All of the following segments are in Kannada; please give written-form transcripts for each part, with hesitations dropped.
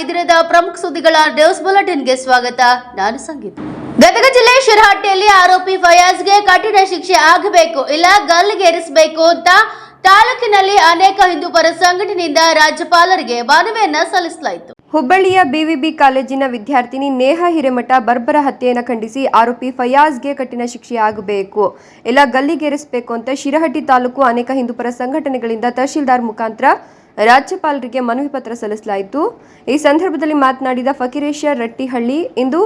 ಇದರದ ಪ್ರಮುಖ ಸುದ್ದಿಗಳ ನ್ಯೂಸ್ ಬುಲೆಟಿನ್ಗೆ ಸ್ವಾಗತ. ನಾನು ಸಂಗೀತ. ಗದಗ ಜಿಲ್ಲೆ ಶಿರಹಟ್ಟಿಯಲ್ಲಿ ಆರೋಪಿ ಫಯಾಜ್ಗೆ ಕಠಿಣ ಶಿಕ್ಷೆ ಆಗಬೇಕು, ಇಲ್ಲ ಗಲ್ಲಿಗೇರಿಸಬೇಕು ಅಂತ ತಾಲೂಕಿನಲ್ಲಿ ಅನೇಕ ಹಿಂದೂಪರ ಸಂಘಟನೆಯಿಂದ ರಾಜ್ಯಪಾಲರಿಗೆ ಮನವಿಯನ್ನ ಸಲ್ಲಿಸಲಾಯಿತು. ಹುಬ್ಬಳ್ಳಿಯ ಬಿವಿಬಿ ಕಾಲೇಜಿನ ವಿದ್ಯಾರ್ಥಿನಿ ನೇಹಾ ಹಿರೇಮಠ ಬರ್ಬರ ಹತ್ಯೆಯನ್ನು ಖಂಡಿಸಿ ಆರೋಪಿ ಫಯಾಜ್ಗೆ ಕಠಿಣ ಶಿಕ್ಷೆ ಆಗಬೇಕು, ಇಲ್ಲ ಗಲ್ಲಿಗೇರಿಸಬೇಕು ಅಂತ ಶಿರಹಟ್ಟಿ ತಾಲೂಕು ಅನೇಕ ಹಿಂದೂಪರ ಸಂಘಟನೆಗಳಿಂದ ತಹಶೀಲ್ದಾರ್ ಮುಖಾಂತರ ರಾಜ್ಯಪಾಲರಿಗೆ ಮನವಿ ಪತ್ರ ಸಲ್ಲಿಸಲಾಯಿತು. ಈ ಸಂದರ್ಭದಲ್ಲಿ ಮಾತನಾಡಿದ ಫಕೀರೇಶ ರಟ್ಟಿಹಳ್ಳಿ, ಇಂದು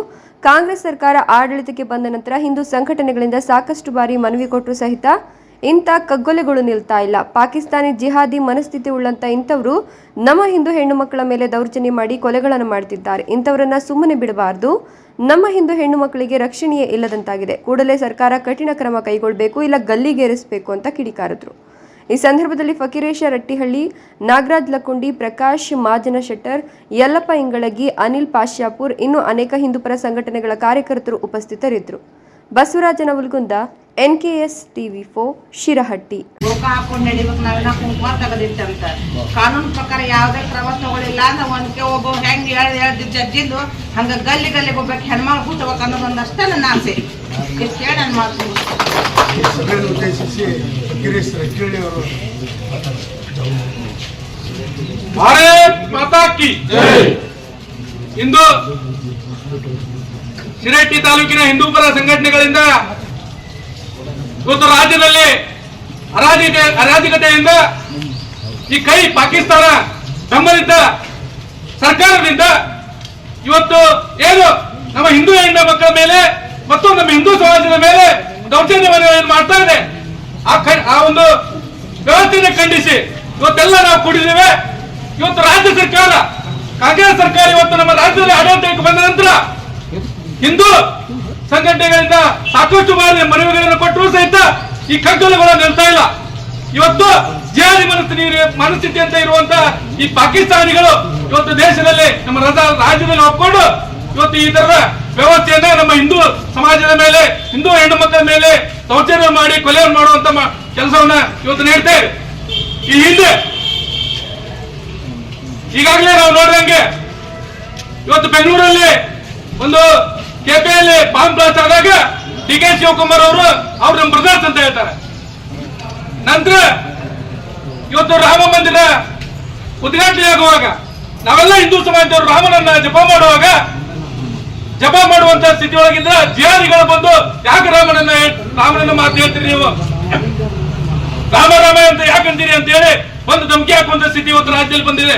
ಕಾಂಗ್ರೆಸ್ ಸರ್ಕಾರ ಆಡಳಿತಕ್ಕೆ ಬಂದ ನಂತರ ಹಿಂದೂ ಸಂಘಟನೆಗಳಿಂದ ಸಾಕಷ್ಟು ಬಾರಿ ಮನವಿ ಕೊಟ್ಟರು ಸಹಿತ ಇಂಥ ಕಗ್ಗೊಲೆಗಳು ನಿಲ್ತಾ ಇಲ್ಲ. ಪಾಕಿಸ್ತಾನಿ ಜಿಹಾದಿ ಮನಸ್ಥಿತಿ ಉಳ್ಳಂತ ಇಂಥವರು ನಮ್ಮ ಹಿಂದೂ ಹೆಣ್ಣು ಮಕ್ಕಳ ಮೇಲೆ ದೌರ್ಜನ್ಯ ಮಾಡಿ ಕೊಲೆಗಳನ್ನು ಮಾಡ್ತಿದ್ದಾರೆ. ಇಂಥವರನ್ನ ಸುಮ್ಮನೆ ಬಿಡಬಾರ್ದು. ನಮ್ಮ ಹಿಂದೂ ಹೆಣ್ಣು ಮಕ್ಕಳಿಗೆ ರಕ್ಷಣೆಯೇ ಇಲ್ಲದಂತಾಗಿದೆ. ಕೂಡಲೇ ಸರ್ಕಾರ ಕಠಿಣ ಕ್ರಮ ಕೈಗೊಳ್ಳಬೇಕು, ಇಲ್ಲ ಗಲ್ಲಿಗೇರಿಸಬೇಕು ಅಂತ ಕಿಡಿಕಾರಿದ್ರು. ಈ ಸಂದರ್ಭದಲ್ಲಿ ಫಕೀರೇಶ ರಟ್ಟಿಹಳ್ಳಿ, ನಾಗರಾಜ್ ಲಕ್ಕುಂಡಿ, ಪ್ರಕಾಶ್ ಮಾಜನ ಶೆಟ್ಟರ್, ಯಲ್ಲಪ್ಪ ಇಂಗಳಗಿ, ಅನಿಲ್ ಪಾಶ್ಯಾಪುರ್, ಇನ್ನು ಅನೇಕ ಹಿಂದೂಪರ ಸಂಘಟನೆಗಳ ಕಾರ್ಯಕರ್ತರು ಉಪಸ್ಥಿತರಿದ್ದರು. Basavaraj Navalgund, NKS TV4 Shirahatti. ಹಾಕೊಂಡು ನಡಿಬೇಕು, ನಾವೆಲ್ಲ ಕುಂಕುಮ ತೆಗೆದಿಟ್ಟಂತ ಕಾನೂನು ಪ್ರಕಾರ ಯಾವುದೇ ಕ್ರಮ ತಗೊಳ್ಳಿಲ್ಲ ಅಂದ್ರೆ ಒಂದಕ್ಕೆ ಒಬ್ಬ ಹೆಂಗೆ ಹೇಳ್ದು ಜಡ್ಜಿದ್ದು ಹಂಗೆ ಗಲ್ಲಿಗೆ ಹೋಗ್ಬೇಕು, ಹೆಣ್ಮಕ್ಳು ಹುಟ್ಟಬೇಕು ಅನ್ನೋದು ಒಂದಷ್ಟೇ ನನ್ನ ಆಸೆ. ಇಷ್ಟು ಹೇಳಿ ನಾನು ಮಾಡ್ತೀನಿ. ಸಭೆಯನ್ನು ಉದ್ದೇಶಿಸಿ ಗಿರೀಶ್ ರಟ್ಟಿಹಳ್ಳಿ ಅವರು ಭಾರತ್ ಮಾತಾ ಕಿ ಜೈ. ಇಂದು ಶಿರಹಟ್ಟಿ ತಾಲೂಕಿನ ಹಿಂದೂಪರ ಸಂಘಟನೆಗಳಿಂದ ಇವತ್ತು ರಾಜ್ಯದಲ್ಲಿ ಅರಾಜಕತೆಯಿಂದ ಈ ಕೈ ಪಾಕಿಸ್ತಾನ ಬೆಂಬಲಿತ ಸರ್ಕಾರದಿಂದ ಇವತ್ತು ಏನು ನಮ್ಮ ಹಿಂದೂ ಹೆಣ್ಣು ಮಕ್ಕಳ ಮೇಲೆ ಮತ್ತು ನಮ್ಮ ಹಿಂದೂ ಸಮಾಜದ ಮೇಲೆ ದೌರ್ಜನ್ಯವನ್ನು ಮಾಡ್ತಾ ಇದೆ, ಆ ಒಂದು ವ್ಯವಸ್ಥೆಯನ್ನು ಖಂಡಿಸಿ ಇವತ್ತೆಲ್ಲ ನಾವು ಕೂಡಿದ್ದೇವೆ. ಇವತ್ತು ರಾಜ್ಯ ಸರ್ಕಾರ, ಕಾಂಗ್ರೆಸ್ ಸರ್ಕಾರ ಇವತ್ತು ನಮ್ಮ ರಾಜ್ಯದಲ್ಲಿ ಆಡಳಿತಕ್ಕೆ ಬಂದ ನಂತರ ಹಿಂದೂ ಸಂಘಟನೆಗಳಿಂದ ಸಾಕಷ್ಟು ಬಾರಿ ಮನವಿಗಳನ್ನು ಕೊಟ್ಟರು ಸಹಿತ ಈ ಕಗ್ಗೊಲೆಗಳು ನಿಲ್ತಾ ಇಲ್ಲ. ಇವತ್ತು ಜಿಹಾದಿ ಮನಸ್ಥಿತಿ ಅಂತ ಇರುವಂತ ಈ ಪಾಕಿಸ್ತಾನಿಗಳು ಇವತ್ತು ದೇಶದಲ್ಲಿ ನಮ್ಮ ರಾಜ್ಯದಲ್ಲಿ ಒಪ್ಪಿಕೊಂಡು ಇವತ್ತು ಈ ತರದ ವ್ಯವಸ್ಥೆಯನ್ನ ನಮ್ಮ ಹಿಂದೂ ಸಮಾಜದ ಮೇಲೆ, ಹಿಂದೂ ಹೆಣ್ಣು ಮಕ್ಕಳ ಮೇಲೆ ದೌರ್ಜನ್ಯ ಮಾಡಿ ಕೊಲೆಯನ್ನು ಮಾಡುವಂತ ಕೆಲಸವನ್ನ ಇವತ್ತು ನೀಡ್ತೇವೆ. ಈ ಹಿಂದೆ ಈಗಾಗಲೇ ನಾವು ನೋಡಿದಂಗೆ ಇವತ್ತು ಬೆಂಗಳೂರಲ್ಲಿ ಒಂದು ಕೆಪಿಯಲ್ಲಿ ಬಾಂಬ್ ಬ್ಲಾಸ್ಟ್ ಆದಾಗ DK ಶಿವಕುಮಾರ್ ಅವರು ನಮ್ಮ ಬ್ರದರ್ಸ್ ಅಂತ ಹೇಳ್ತಾರೆ. ನಂತರ ಇವತ್ತು ರಾಮ ಮಂದಿರ ಉದ್ಘಾಟನೆ ಆಗುವಾಗ ನಾವೆಲ್ಲ ಹಿಂದೂ ಸಮಾಜದವರು ರಾಮನನ್ನ ಜಪ ಮಾಡುವಂತ ಸ್ಥಿತಿ ಒಳಗಿಂದ ಜಿಹಾದಿಗಳು ಬಂದು ಯಾಕೆ ರಾಮನನ್ನ ಮಾತು ಹೇಳ್ತೀರಿ ನೀವು, ರಾಮ ಅಂತ ಯಾಕಂತೀರಿ ಅಂತ ಹೇಳಿ ಒಂದು ಧಮಕಿ ಹಾಕುವಂತ ಸ್ಥಿತಿ ಇವತ್ತು ರಾಜ್ಯದಲ್ಲಿ ಬಂದಿದೆ.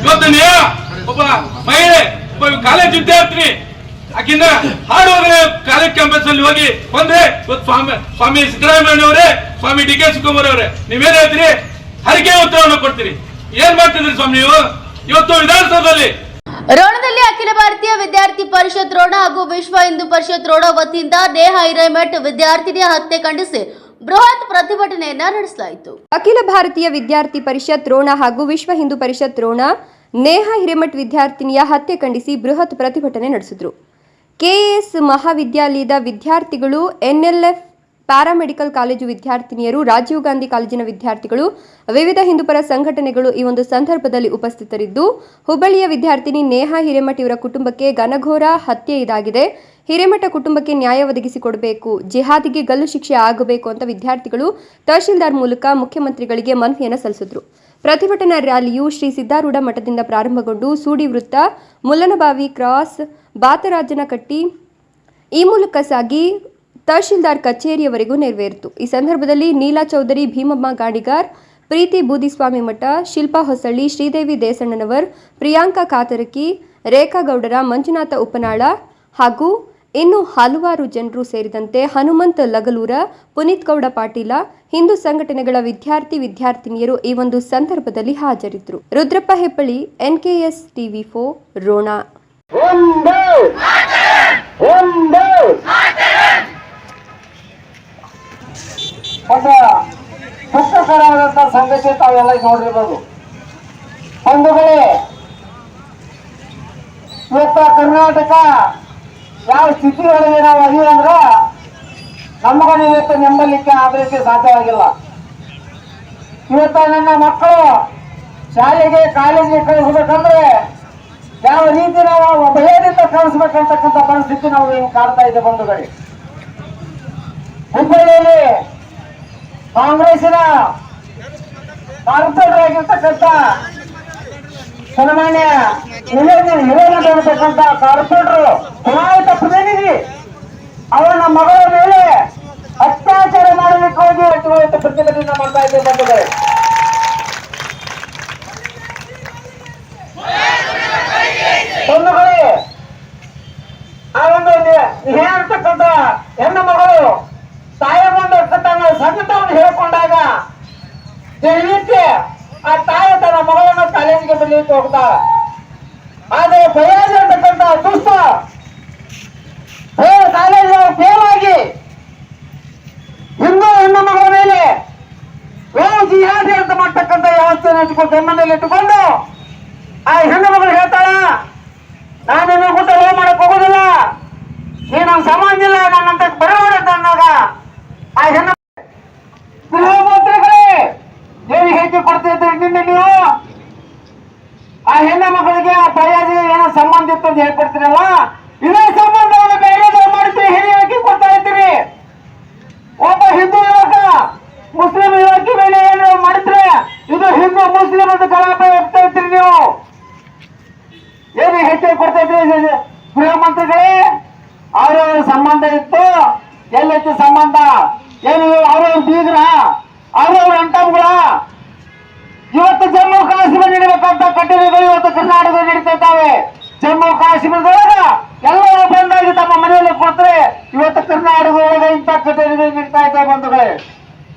ಇವತ್ತು ನೇಹಾ ಒಬ್ಬ ಮಹಿಳೆ, ಒಬ್ಬ ಕಾಲೇಜ್ ವಿದ್ಯಾರ್ಥಿನಿ, ಆಕಿಂದ ಹಾಡುವಾಗಲೇ ಕಾಲೇಜ್ ಕ್ಯಾಂಪಸ್ ಅಲ್ಲಿ ಹೋಗಿ ಬಂದ್ರೆ ಸ್ವಾಮಿ ಸಿದ್ದರಾಮಯ್ಯ ಅವರೇ, ಸ್ವಾಮಿ DK ಶಿವಕುಮಾರ್ ಅವರೇ, ನೀವೇನ್ ಹೇಳ್ತೀರಿ? ಹರಿಕೆ ಉತ್ತರವನ್ನು ಕೊಡ್ತೀರಿ. ಏನ್ ಮಾಡ್ತಿದ್ರಿ ಸ್ವಾಮಿ ನೀವು? ಇವತ್ತು ವಿಧಾನಸೌಧದಲ್ಲಿ ರೋಣದಲ್ಲಿ ಅಖಿಲ ಭಾರತೀಯ ವಿದ್ಯಾರ್ಥಿ ಪರಿಷತ್ ರೋಣ ಹಾಗೂ ವಿಶ್ವ ಹಿಂದೂ ಪರಿಷತ್ ರೋಣ ವತಿಯಿಂದ ನೇಹಾ ಹಿರೇಮಠ ವಿದ್ಯಾರ್ಥಿನಿಯ ಹತ್ಯೆ ಖಂಡಿಸಿ ಬೃಹತ್ ಪ್ರತಿಭಟನೆಯನ್ನ ನಡೆಸಲಾಯಿತು. ಅಖಿಲ ಭಾರತೀಯ ವಿದ್ಯಾರ್ಥಿ ಪರಿಷತ್ ರೋಣ ಹಾಗೂ ವಿಶ್ವ ಹಿಂದೂ ಪರಿಷತ್ ರೋಣ ನೇಹಾ ಹಿರೇಮಠ್ ವಿದ್ಯಾರ್ಥಿನಿಯ ಹತ್ಯೆ ಖಂಡಿಸಿ ಬೃಹತ್ ಪ್ರತಿಭಟನೆ ನಡೆಸಿದ್ರು. KS ಮಹಾವಿದ್ಯಾಲಯದ ವಿದ್ಯಾರ್ಥಿಗಳು, NLF ಪ್ಯಾರಾಮೆಡಿಕಲ್ ಕಾಲೇಜು ವಿದ್ಯಾರ್ಥಿನಿಯರು, ರಾಜೀವ್ ಗಾಂಧಿ ಕಾಲೇಜಿನ ವಿದ್ಯಾರ್ಥಿಗಳು, ವಿವಿಧ ಹಿಂದೂಪರ ಸಂಘಟನೆಗಳು ಈ ಒಂದು ಸಂದರ್ಭದಲ್ಲಿ ಉಪಸ್ಥಿತರಿದ್ದು, ಹುಬ್ಬಳ್ಳಿಯ ವಿದ್ಯಾರ್ಥಿನಿ ನೇಹಾ ಹಿರೇಮಠ್ ಇವರ ಕುಟುಂಬಕ್ಕೆ ಘನಘೋರ ಹತ್ಯೆ ಇದಾಗಿದೆ. ಹಿರೇಮಠ ಕುಟುಂಬಕ್ಕೆ ನ್ಯಾಯ ಒದಗಿಸಿಕೊಡಬೇಕು, ಜಿಹಾದಿಗೆ ಗಲ್ಲು ಶಿಕ್ಷೆ ಆಗಬೇಕು ಅಂತ ವಿದ್ಯಾರ್ಥಿಗಳು ತಹಶೀಲ್ದಾರ್ ಮೂಲಕ ಮುಖ್ಯಮಂತ್ರಿಗಳಿಗೆ ಮನವಿಯನ್ನು ಸಲ್ಲಿಸಿದ್ರು. ಪ್ರತಿಭಟನಾ ರ್ಯಾಲಿಯು ಶ್ರೀ ಸಿದ್ದಾರೂಢ ಮಠದಿಂದ ಪ್ರಾರಂಭಗೊಂಡು ಸೂಡಿ ವೃತ್ತ, ಮುಲ್ಲನಬಾವಿ ಕ್ರಾಸ್, ಬಾತರಾಜನಕಟ್ಟಿ ಈ ಮೂಲಕ ಸಾಗಿ ತಹಶೀಲ್ದಾರ್ ಕಚೇರಿಯವರೆಗೂ ನೆರವೇರಿತು. ಈ ಸಂದರ್ಭದಲ್ಲಿ ನೀಲಾ ಚೌಧರಿ, ಭೀಮಮ್ಮ ಗಾಡಿಗಾರ್, ಪ್ರೀತಿ ಬೂದಿಸ್ವಾಮಿ ಮಠ, ಶಿಲ್ಪಾ ಹೊಸಳ್ಳಿ, ಶ್ರೀದೇವಿ ದೇಸಣ್ಣನವರ್, ಪ್ರಿಯಾಂಕಾ ಕಾತರಕಿ, ರೇಖಾ ಗೌಡರ, ಮಂಜುನಾಥ ಉಪನಾಳ ಹಾಗೂ ಇನ್ನು ಹಲವಾರು ಜನರು ಸೇರಿದಂತೆ ಹನುಮಂತ ಲಗಲೂರ, ಪುನೀತ್ ಗೌಡ ಪಾಟೀಲ, ಹಿಂದೂ ಸಂಘಟನೆಗಳ ವಿದ್ಯಾರ್ಥಿನಿಯರು ಈ ಒಂದು ಸಂದರ್ಭದಲ್ಲಿ ಹಾಜರಿದ್ದರು. Rudrappa ಹೆಪ್ಪಳಿ, NKS TV4 Ron. ಒಂದು ದುಃಖಕರವಾದಂತ ಸಂಗತಿ ತಾವೆಲ್ಲ ನೋಡಿರ್ಬೋದು. ಒಂದು ವೇಳೆ ಇವತ್ತ ಕರ್ನಾಟಕ ಯಾವ ಸ್ಥಿತಿ ಒಳಗೆ ನಾವು ಅದೀವಿ ಅಂದ್ರ ನಮಗ ಇವತ್ತು ನೆಮ್ಮಲಿಕ್ಕೆ ಆದರಿಕೆ ಸಾಧ್ಯವಾಗಿಲ್ಲ. ಇವತ್ತ ನನ್ನ ಮಕ್ಕಳು ಶಾಲೆಗೆ ಕಾಲೇಜಿಗೆ ಕಳಿಸ್ಬೇಕಂದ್ರೆ ಯಾವ ರೀತಿ ನಾವು ಭಯದಿಂದ ಕಳಿಸ್ಬೇಕಂತಕ್ಕಂಥ ಪರಿಸ್ಥಿತಿ ನಾವು ಈಗ ಕಾಡ್ತಾ ಇದೆ ಬಂಧುಗಳೇ. ಹುಬ್ಬಳ್ಳಿಯಲ್ಲಿ ಕಾಂಗ್ರೆಸ್ಸಿನ ಕಾರ್ಪೊರೇಟರ್ ಆಗಿರ್ತಕ್ಕಂಥ ಸನ್ಮಾನ್ಯ ಹಿರೇಮಠ ಅಂತಕ್ಕಂಥ ಕಾರ್ಪೊರೇಟರ್ ಚುನಾಯಿತ ಪ್ರತಿನಿಧಿ ಅವನ ಮಗಳ ಮೇಲೆ ಅತ್ಯಾಚಾರ ಮಾಡಲಿಕ್ಕೆ ಹೋಗಿ ಇವತ್ತು ಪ್ರತಿಭಟನೆ ಮಾಡ್ತಾ ಇದ್ದೇವೆ ಬಂಧುಗಳೇ. ಬಂಧುಗಳೇ, ಆ ಒಂದು ಹೇಳ್ತಕ್ಕಂಥ ಹೆಣ್ಣು ಮಗಳು ತಾಯಿಯ ಮುಂದೆ ತನ್ನ ಸಂಕಟವನ್ನು ಹೇಳ್ಕೊಂಡಾಗ ದಯವಿಟ್ಟು ಆ ತಾಯಿ ತನ್ನ ಮಗಳನ್ನು ಕಾಲೇಜಿಗೆ ಬರಲಿಕ್ಕೆ ಹೋಗ್ತಾಳ. ಆದರೆ ಫಯಾಜ್ ಅಂತಕ್ಕಂಥ ದುಷ್ಟ ಕಾಲೇಜ್ ಫೇಲ್ ಆಗಿ ಹಿಂದೂ ಹೆಣ್ಣು ಮಗಳ ಮೇಲೆ ಜಿಹಾದಿ ಅಂತ ಮಾಡ್ತಕ್ಕಂಥ ವ್ಯವಸ್ಥೆಯನ್ನು ಇಟ್ಕೊಂಡು ಗಮನದಲ್ಲಿ ಇಟ್ಟುಕೊಂಡು ಆ ಹೆಣ್ಣು ಮಗಳು ಹೇಳ್ತಾಳ, ನಾನೇನು ಊಟ ಮಾಡಕ್ ಹೋಗೋದಿಲ್ಲ, ನೀನು ಸಮಾಜ ಇಲ್ಲ, ನನ್ನಂತ ಬರೋಣ ಅಂತ ಅಂದಾಗ ಆ ಹೆಣ್ಣು ಗೃಹ ಮಂತ್ರಿಗಳೇ ಏನು ಹೇಳಿಕೆ ಕೊಡ್ತಾ ಇದ್ರಿ ನಿನ್ನೆ ನೀವು? ಆ ಹೆಣ್ಣು ಮಕ್ಕಳಿಗೆ ಆ ಫಯಾಜಿಗೆ ಏನೋ ಸಂಬಂಧ ಇತ್ತು ಅಂತ ಹೇಳ್ಕೊಡ್ತೀರಲ್ಲ, ಇದೇ ಸಂಬಂಧವನ್ನು ಬೇರೆ ಮಾಡ್ತೀರಿ, ಹೇಳಿಕೆ ಕೊಡ್ತಾ ಇದ್ದೀರಿ. ಒಬ್ಬ ಹಿಂದೂ ಯುವಕ ಮುಸ್ಲಿಂ ಯುವಕಿ ಮೇಲೆ ಏನು ಮಾಡಿದ್ರೆ ಇದು ಹಿಂದೂ ಮುಸ್ಲಿಂ ಅಂತ ಕಲಾಪ ಹೋಗ್ತಾ ಇದ್ರಿ ನೀವು. ಏನು ಹೆಚ್ಚು ಕೊಡ್ತಾ ಇದ್ರಿ ಗೃಹ ಮಂತ್ರಿಗಳೇ? ಅವ್ರವ್ರ ಸಂಬಂಧ ಇತ್ತು, ಎಲ್ಲೈತಿ ಸಂಬಂಧ? ಏನು ಅವ್ರವ್ರ ಬೀಗ್ರ, ಅವ್ರವ್ರ ಅಂಟಮ್ಗಳ? ಇವತ್ತು ಜಮ್ಮು ಕಾಶ್ಮೀರ ನೀಡಬೇಕಂತ ಕಟ್ಟಡಗಳು ಇವತ್ತು ಕರ್ನಾಟಕದಲ್ಲಿ ನಡೀತಾ ಇದ್ದಾವೆ. ಜಮ್ಮು ಕಾಶ್ಮೀರದೊಳಗ ಎಲ್ಲರೂ ಬಂದಾಗಿ ತಮ್ಮ ಮನೆಯಲ್ಲಿ ಕೊಟ್ಟರೆ ಇವತ್ತು ಕರ್ನಾಟಕದೊಳಗೆ ಇಂಥ ಕಟ್ಟಡಗಳು ನಡೀತಾ ಇದ್ದಾವೆ ಬಂಧುಗಳೇ.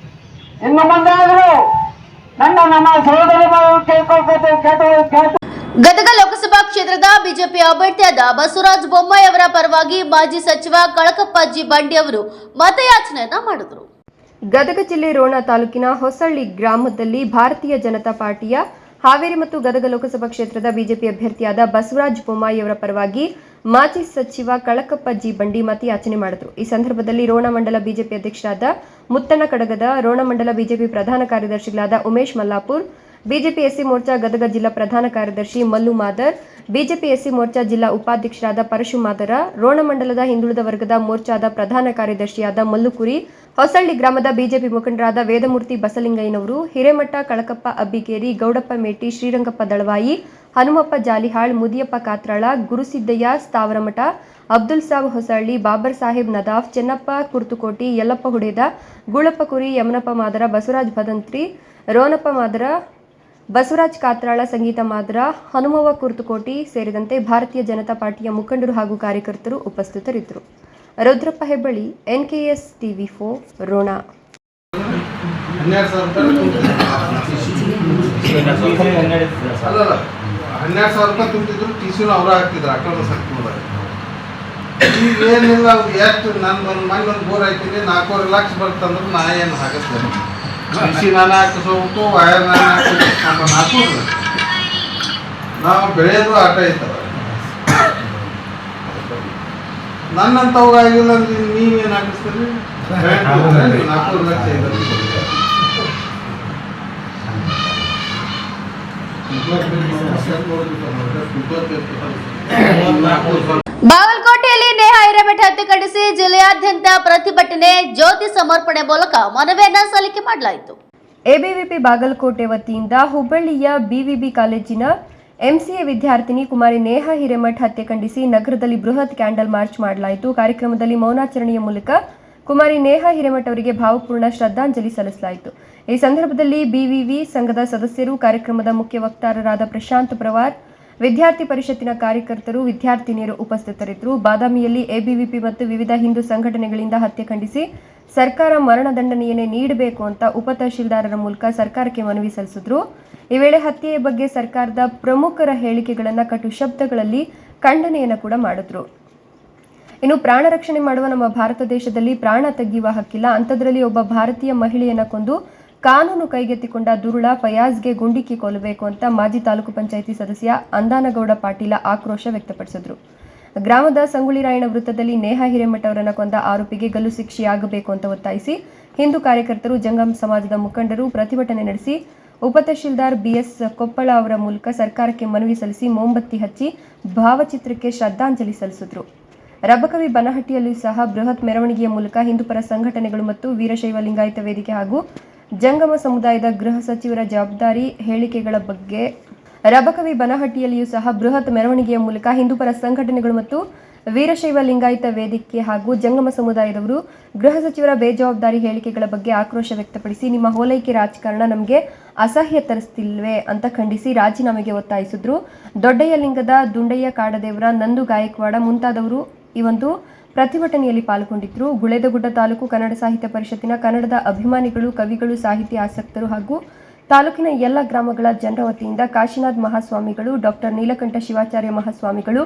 ಇನ್ನು ಮುಂದೆ ಆದರೂ ನಮ್ಮ ಸಹೋದರಿ ಕೇಳ್ತಾ ಗದಗ ಲೋಕಸಭಾ ಕ್ಷೇತ್ರದ ಬಿಜೆಪಿ ಅಭ್ಯರ್ಥಿಯಾದ ಬಸವರಾಜ ಬೊಮ್ಮಾಯಿ ಅವರ ಪರವಾಗಿ ಮಾಜಿ ಸಚಿವ ಕಳಕಪ್ಪ ಜಿ ಬಂಡಿ ಅವರು ಮತಯಾಚನೆಯನ್ನ ಮಾಡಿದರು. ಗದಗ ಜಿಲ್ಲೆ ರೋಣ ತಾಲೂಕಿನ ಹೊಸಳ್ಳಿ ಗ್ರಾಮದಲ್ಲಿ ಭಾರತೀಯ ಜನತಾ ಪಾರ್ಟಿಯ ಹಾವೇರಿ ಮತ್ತು ಗದಗ ಲೋಕಸಭಾ ಕ್ಷೇತ್ರದ ಬಿಜೆಪಿ ಅಭ್ಯರ್ಥಿಯಾದ ಬಸವರಾಜ ಬೊಮ್ಮಾಯಿ ಅವರ ಪರವಾಗಿ ಮಾಜಿ ಸಚಿವ ಕಳಕಪ್ಪ ಜಿ ಬಂಡಿ ಮತಯಾಚನೆ ಮಾಡಿದರು. ಈ ಸಂದರ್ಭದಲ್ಲಿ ರೋಣ ಮಂಡಲ ಬಿಜೆಪಿ ಅಧ್ಯಕ್ಷರಾದ ಮುತ್ತಣ್ಣ ಕಡಗದ, ರೋಣ ಮಂಡಲ ಬಿಜೆಪಿ ಪ್ರಧಾನ ಕಾರ್ಯದರ್ಶಿಗಳಾದ ಉಮೇಶ್ ಮಲ್ಲಾಪುರ್, ಬಿಜೆಪಿ ಎಸ್ಸಿ ಮೋರ್ಚಾ ಗದಗ ಜಿಲ್ಲಾ ಪ್ರಧಾನ ಕಾರ್ಯದರ್ಶಿ ಮಲ್ಲು ಮಾದರ್, ಬಿಜೆಪಿ ಎಸ್ಸಿ ಮೋರ್ಚಾ ಜಿಲ್ಲಾ ಉಪಾಧ್ಯಕ್ಷರಾದ ಪರಶು ಮಾದರ, ರೋಣ ಮಂಡಲದ ಹಿಂದುಳಿದ ವರ್ಗದ ಮೋರ್ಚಾದ ಪ್ರಧಾನ ಕಾರ್ಯದರ್ಶಿಯಾದ ಮಲ್ಲುಕುರಿ, ಹೊಸಳ್ಳಿ ಗ್ರಾಮದ ಬಿಜೆಪಿ ಮುಖಂಡರಾದ ವೇದಮೂರ್ತಿ ಬಸಲಿಂಗಯ್ಯನವರು, ಹಿರೇಮಠ ಕಳಕಪ್ಪ ಅಬ್ಬಿಗೇರಿ, ಗೌಡಪ್ಪ ಮೇಟಿ, ಶ್ರೀರಂಗಪ್ಪ ದಳವಾಯಿ, ಹನುಮಪ್ಪ ಜಾಲಿಹಾಳ್, ಮುದಿಯಪ್ಪ ಕಾತ್ರಾಳ, ಗುರುಸಿದ್ದಯ್ಯ ಸ್ಥಾವರಮಠ, ಅಬ್ದುಲ್ ಸಾಬ್ ಹೊಸಳ್ಳಿ, ಬಾಬರ್ ಸಾಹೇಬ್ ನದಾಫ್, ಚೆನ್ನಪ್ಪ ಕುರ್ತುಕೋಟಿ, ಯಲ್ಲಪ್ಪ ಹುಡೇದ, ಗೂಳಪ್ಪ ಕುರಿ, ಯಮನಪ್ಪ ಮಾದರ, ಬಸವರಾಜ್ ಭದಂತ್ರಿ, ರೋನಪ್ಪ ಮಾದರ, ಬಸವರಾಜ್ ಕಾತ್ರಾಳ, ಸಂಗೀತ ಮಾದರ, ಹನುಮವ್ವ ಕುರ್ತುಕೋಟಿ ಸೇರಿದಂತೆ ಭಾರತೀಯ ಜನತಾ ಪಾರ್ಟಿಯ ಮುಖಂಡರು ಹಾಗೂ ಕಾರ್ಯಕರ್ತರು ಉಪಸ್ಥಿತರಿದ್ದರು. Rudrappa Hebballi, NKS TV4, Ron. 12,000 ರೂಪಾಯಿ ತುಂಬಿದ್ರು ಟಿಸಿನೂ ಅವರ ಹಾಕ್ತಿದ್ರು ಅಕೌಂಟ್ ಸರ್ಕಿಲ್ದಾಗ. ಈಗ ಏನಿಲ್ಲ, ಅವ್ರು ಎಷ್ಟು ನಂದೊಂದು ಮನೆ ಒಂದು ಬೋರ್ ಹಾಕಿದ್ರೆ 4 ಲಕ್ಷ ಬರ್ತಂದ್ರೆ ನಾ ಏನು ಹಾಕಿಸ್ತೇನೆ. ಟಿಸಿ ನಾನು ಹಾಕಿಸ್ಬಿಟ್ಟು ವಯರ್ ನಾನು ಹಾಕೋದು. ನಾವು ಬೆಳೆಯೋದು ಆಟ ಇದ್ದಾವೆ. ನನ್ನಂತವಾಗಿಲ್ಲ ಅಂದ್ರೆ ನೀವೇನು ಹಾಕಿಸ್ತೀರಿ? 4 ಲಕ್ಷ ಬಾಗಲಕೋಟೆಯಲ್ಲಿ ನೇಹಾ ಹಿರೇಮಠ ಹತ್ಯೆ ಖಂಡಿಸಿ ಜಿಲ್ಲೆಯಾದ್ಯಂತ ಪ್ರತಿಭಟನೆ, ಜ್ಯೋತಿ ಸಮರ್ಪಣೆ ಮೂಲಕ ಮನವಿಯನ್ನ ಸಲ್ಲಿಕೆ ಮಾಡಲಾಯಿತು. ಎಬಿವಿಪಿ ಬಾಗಲಕೋಟೆ ವತಿಯಿಂದ ಹುಬ್ಬಳ್ಳಿಯ BVB ಕಾಲೇಜಿನ MCA ವಿದ್ಯಾರ್ಥಿನಿ ಕುಮಾರಿ ನೇಹಾ ಹಿರೇಮಠ ಹತ್ಯೆ ಖಂಡಿಸಿ ನಗರದಲ್ಲಿ ಬೃಹತ್ ಕ್ಯಾಂಡಲ್ ಮಾರ್ಚ್ ಮಾಡಲಾಯಿತು. ಕಾರ್ಯಕ್ರಮದಲ್ಲಿ ಮೌನಾಚರಣೆಯ ಮೂಲಕ ಕುಮಾರಿ ನೇಹಾ ಹಿರೇಮಠ ಅವರಿಗೆ ಭಾವಪೂರ್ಣ ಶ್ರದ್ಧಾಂಜಲಿ ಸಲ್ಲಿಸಲಾಯಿತು. ಈ ಸಂದರ್ಭದಲ್ಲಿ BVV ಸಂಘದ ಸದಸ್ಯರು, ಕಾರ್ಯಕ್ರಮದ ಮುಖ್ಯ ವಕ್ತಾರರಾದ ಪ್ರಶಾಂತ್ ಪ್ರವಾರ್, ವಿದ್ಯಾರ್ಥಿ ಪರಿಷತ್ತಿನ ಕಾರ್ಯಕರ್ತರು, ವಿದ್ಯಾರ್ಥಿನಿಯರು ಉಪಸ್ಥಿತರಿದ್ದರು. ಬಾದಾಮಿಯಲ್ಲಿ ABVP ಮತ್ತು ವಿವಿಧ ಹಿಂದೂ ಸಂಘಟನೆಗಳಿಂದ ಹತ್ಯೆ ಖಂಡಿಸಿ ಸರ್ಕಾರ ಮರಣದಂಡನೆಯನ್ನೇ ನೀಡಬೇಕು ಅಂತ ಉಪತಹಶೀಲ್ದಾರರ ಮೂಲಕ ಸರ್ಕಾರಕ್ಕೆ ಮನವಿ ಸಲ್ಲಿಸಿದ್ರು. ಈ ವೇಳೆ ಹತ್ಯೆಯ ಬಗ್ಗೆ ಸರ್ಕಾರದ ಪ್ರಮುಖರ ಹೇಳಿಕೆಗಳನ್ನು ಕಟು ಶಬ್ದಗಳಲ್ಲಿ ಖಂಡನೆಯನ್ನು ಕೂಡ ಮಾಡಿದ್ರು. ಇನ್ನು ಪ್ರಾಣ ರಕ್ಷಣೆ ಮಾಡುವ ನಮ್ಮ ಭಾರತ ದೇಶದಲ್ಲಿ ಪ್ರಾಣ ತೆಗೆಯುವ ಹಕ್ಕಿಲ್ಲ, ಅಂಥದ್ರಲ್ಲಿ ಒಬ್ಬ ಭಾರತೀಯ ಮಹಿಳೆಯನ್ನ ಕೊಂದು ಕಾನೂನು ಕೈಗೆತ್ತಿಕೊಂಡ ದುರುಳ ಫಯಾಜ್ಗೆ ಗುಂಡಿಕ್ಕಿ ಕೊಲ್ಲಬೇಕು ಅಂತ ಮಾಜಿ ತಾಲೂಕು ಪಂಚಾಯಿತಿ ಸದಸ್ಯ ಅಂದಾನಗೌಡ ಪಾಟೀಲ ಆಕ್ರೋಶ ವ್ಯಕ್ತಪಡಿಸಿದ್ರು. ಗ್ರಾಮದ ಸಂಗೊಳ್ಳಿರಾಯಣ್ಣ ವೃತ್ತದಲ್ಲಿ ನೇಹಾ ಹಿರೇಮಠ ಅವರನ್ನು ಕೊಂದ ಆರೋಪಿಗೆ ಗಲ್ಲು ಶಿಕ್ಷೆಯಾಗಬೇಕು ಅಂತ ಒತ್ತಾಯಿಸಿ ಹಿಂದೂ ಕಾರ್ಯಕರ್ತರು, ಜಂಗಮ್ ಸಮಾಜದ ಮುಖಂಡರು ಪ್ರತಿಭಟನೆ ನಡೆಸಿ ಉಪತಹಶೀಲ್ದಾರ್ ಬಿಎಸ್ ಕೊಪ್ಪಳ ಅವರ ಮೂಲಕ ಸರ್ಕಾರಕ್ಕೆ ಮನವಿ ಸಲ್ಲಿಸಿ ಮೊಂಬತ್ತಿ ಹಚ್ಚಿ ಭಾವಚಿತ್ರಕ್ಕೆ ಶ್ರದ್ಧಾಂಜಲಿ ಸಲ್ಲಿಸಿದರು. ರಬಕವಿ ಬನಹಟ್ಟಿಯಲ್ಲೂ ಸಹ ಬೃಹತ್ ಮೆರವಣಿಗೆಯ ಮೂಲಕ ಹಿಂದೂಪರ ಸಂಘಟನೆಗಳು ಮತ್ತು ವೀರಶೈವ ಲಿಂಗಾಯತ ವೇದಿಕೆ ಹಾಗೂ ಜಂಗಮ ಸಮುದಾಯದ ಗೃಹ ಸಚಿವರ ಜವಾಬ್ದಾರಿ ಹೇಳಿಕೆಗಳ ಬಗ್ಗೆ ರಬಕವಿ ಬನಹಟ್ಟಿಯಲ್ಲಿಯೂ ಸಹ ಬೃಹತ್ ಮೆರವಣಿಗೆಯ ಮೂಲಕ ಹಿಂದೂಪರ ಸಂಘಟನೆಗಳು ಮತ್ತು ವೀರಶೈವ ಲಿಂಗಾಯತ ವೇದಿಕೆ ಹಾಗೂ ಜಂಗಮ ಸಮುದಾಯದವರು ಗೃಹ ಸಚಿವರ ಬೇಜವಾಬ್ದಾರಿ ಹೇಳಿಕೆಗಳ ಬಗ್ಗೆ ಆಕ್ರೋಶ ವ್ಯಕ್ತಪಡಿಸಿ ನಿಮ್ಮ ಹೋಲೈಕೆ ರಾಜಕಾರಣ ನಮಗೆ ಅಸಹ್ಯ ತರಿಸ್ತಿಲ್ವೇ ಅಂತ ಖಂಡಿಸಿ ರಾಜೀನಾಮೆಗೆ ಒತ್ತಾಯಿಸಿದ್ರು. ದೊಡ್ಡಯ್ಯಲಿಂಗದ ದುಂಡಯ್ಯ ಕಾಡದೇವರ ನಂದು ಗಾಯಕ್ವಾಡ ಮುಂತಾದವರು ಈ ಒಂದು ಪ್ರತಿಭಟನೆಯಲ್ಲಿ ಪಾಲ್ಗೊಂಡಿದ್ದರು. ಗುಳೇದಗುಡ್ಡ ತಾಲೂಕು ಕನ್ನಡ ಸಾಹಿತ್ಯ ಪರಿಷತ್ತಿನ ಕನ್ನಡದ ಅಭಿಮಾನಿಗಳು, ಕವಿಗಳು, ಸಾಹಿತ್ಯ ಆಸಕ್ತರು ಹಾಗೂ ತಾಲೂಕಿನ ಎಲ್ಲ ಗ್ರಾಮಗಳ ಜನರ ವತಿಯಿಂದ ಕಾಶಿನಾಥ್ ಮಹಾಸ್ವಾಮಿಗಳು, ಡಾಕ್ಟರ್ ನೀಲಕಂಠ ಶಿವಾಚಾರ್ಯ ಮಹಾಸ್ವಾಮಿಗಳು,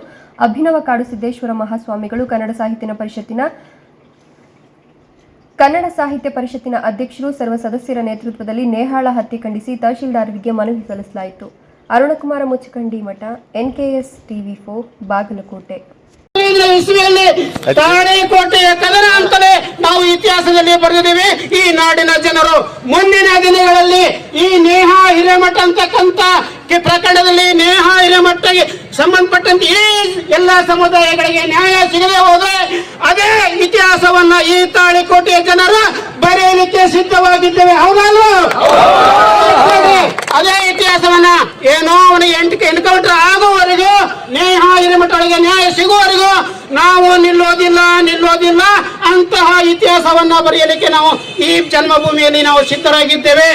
ಅಭಿನವ ಕಾಡು ಸಿದ್ದೇಶ್ವರ ಮಹಾಸ್ವಾಮಿಗಳು, ಕನ್ನಡ ಸಾಹಿತ್ಯ ಪರಿಷತ್ತಿನ ಅಧ್ಯಕ್ಷರು, ಸರ್ವ ಸದಸ್ಯರ ನೇತೃತ್ವದಲ್ಲಿ ನೇಹಾಳ ಹತ್ಯೆ ಖಂಡಿಸಿ ತಹಶೀಲ್ದಾರರಿಗೆ ಮನವಿ ಸಲ್ಲಿಸಲಾಯಿತು. ಅರುಣಕುಮಾರ ಮುಚ್ಚಕಂಡಿ ಮಠ, NKS TV4, ಬಾಗಲಕೋಟೆ. ಇಸ್ವಿಯಲ್ಲಿ ತಾಳೆಕೋಟೆಯ ಕದನ ಅಂತಲೇ ನಾವು ಇತಿಹಾಸದಲ್ಲಿ ಬರೆದಿದ್ದೇವೆ. ಈ ನಾಡಿನ ಜನರು ಮುಂದಿನ ದಿನಗಳಲ್ಲಿ ಈ ನೇಹಾ ಹಿರೇಮಠ ಅಂತಕ್ಕಂಥ ಪ್ರಕರಣದಲ್ಲಿ ನೇಹಾ ಹಿರೇಮಠಗೆ ಸಂಬಂಧಪಟ್ಟಂತೆ ಈ ಎಲ್ಲ ಸಮುದಾಯಗಳಿಗೆ ನ್ಯಾಯ ಸಿಗದೆ ಹೋದ್ರೆ ಅದೇ ಇತಿಹಾಸವನ್ನ ಈ ತಾಳಿಕೋಟೆಯ ಜನರು ಬರೆಯಲಿಕ್ಕೆ ಸಿದ್ಧವಾಗಿದ್ದೇವೆ. ಹೌದಲ್ವಾ? ಅದೇ ಇತಿಹಾಸವನ್ನ ಏನೋ ಅವನಿಗೆ ಎನ್ಕೌಂಟರ್ ಆಗುವವರೆಗೂ, ನೇಹಾ ಹಿರೇಮಠಗಳಿಗೆ ನ್ಯಾಯ ಸಿಗುವವರೆಗೂ ನಾವು ನಿಲ್ಲೋದಿಲ್ಲ ಅಂತಹ ಇತಿಹಾಸವನ್ನ ಬರೆಯಲಿಕ್ಕೆ ನಾವು ಈ ಜನ್ಮಭೂಮಿಯಲ್ಲಿ ನಾವು ಸಿದ್ಧರಾಗಿದ್ದೇವೆ.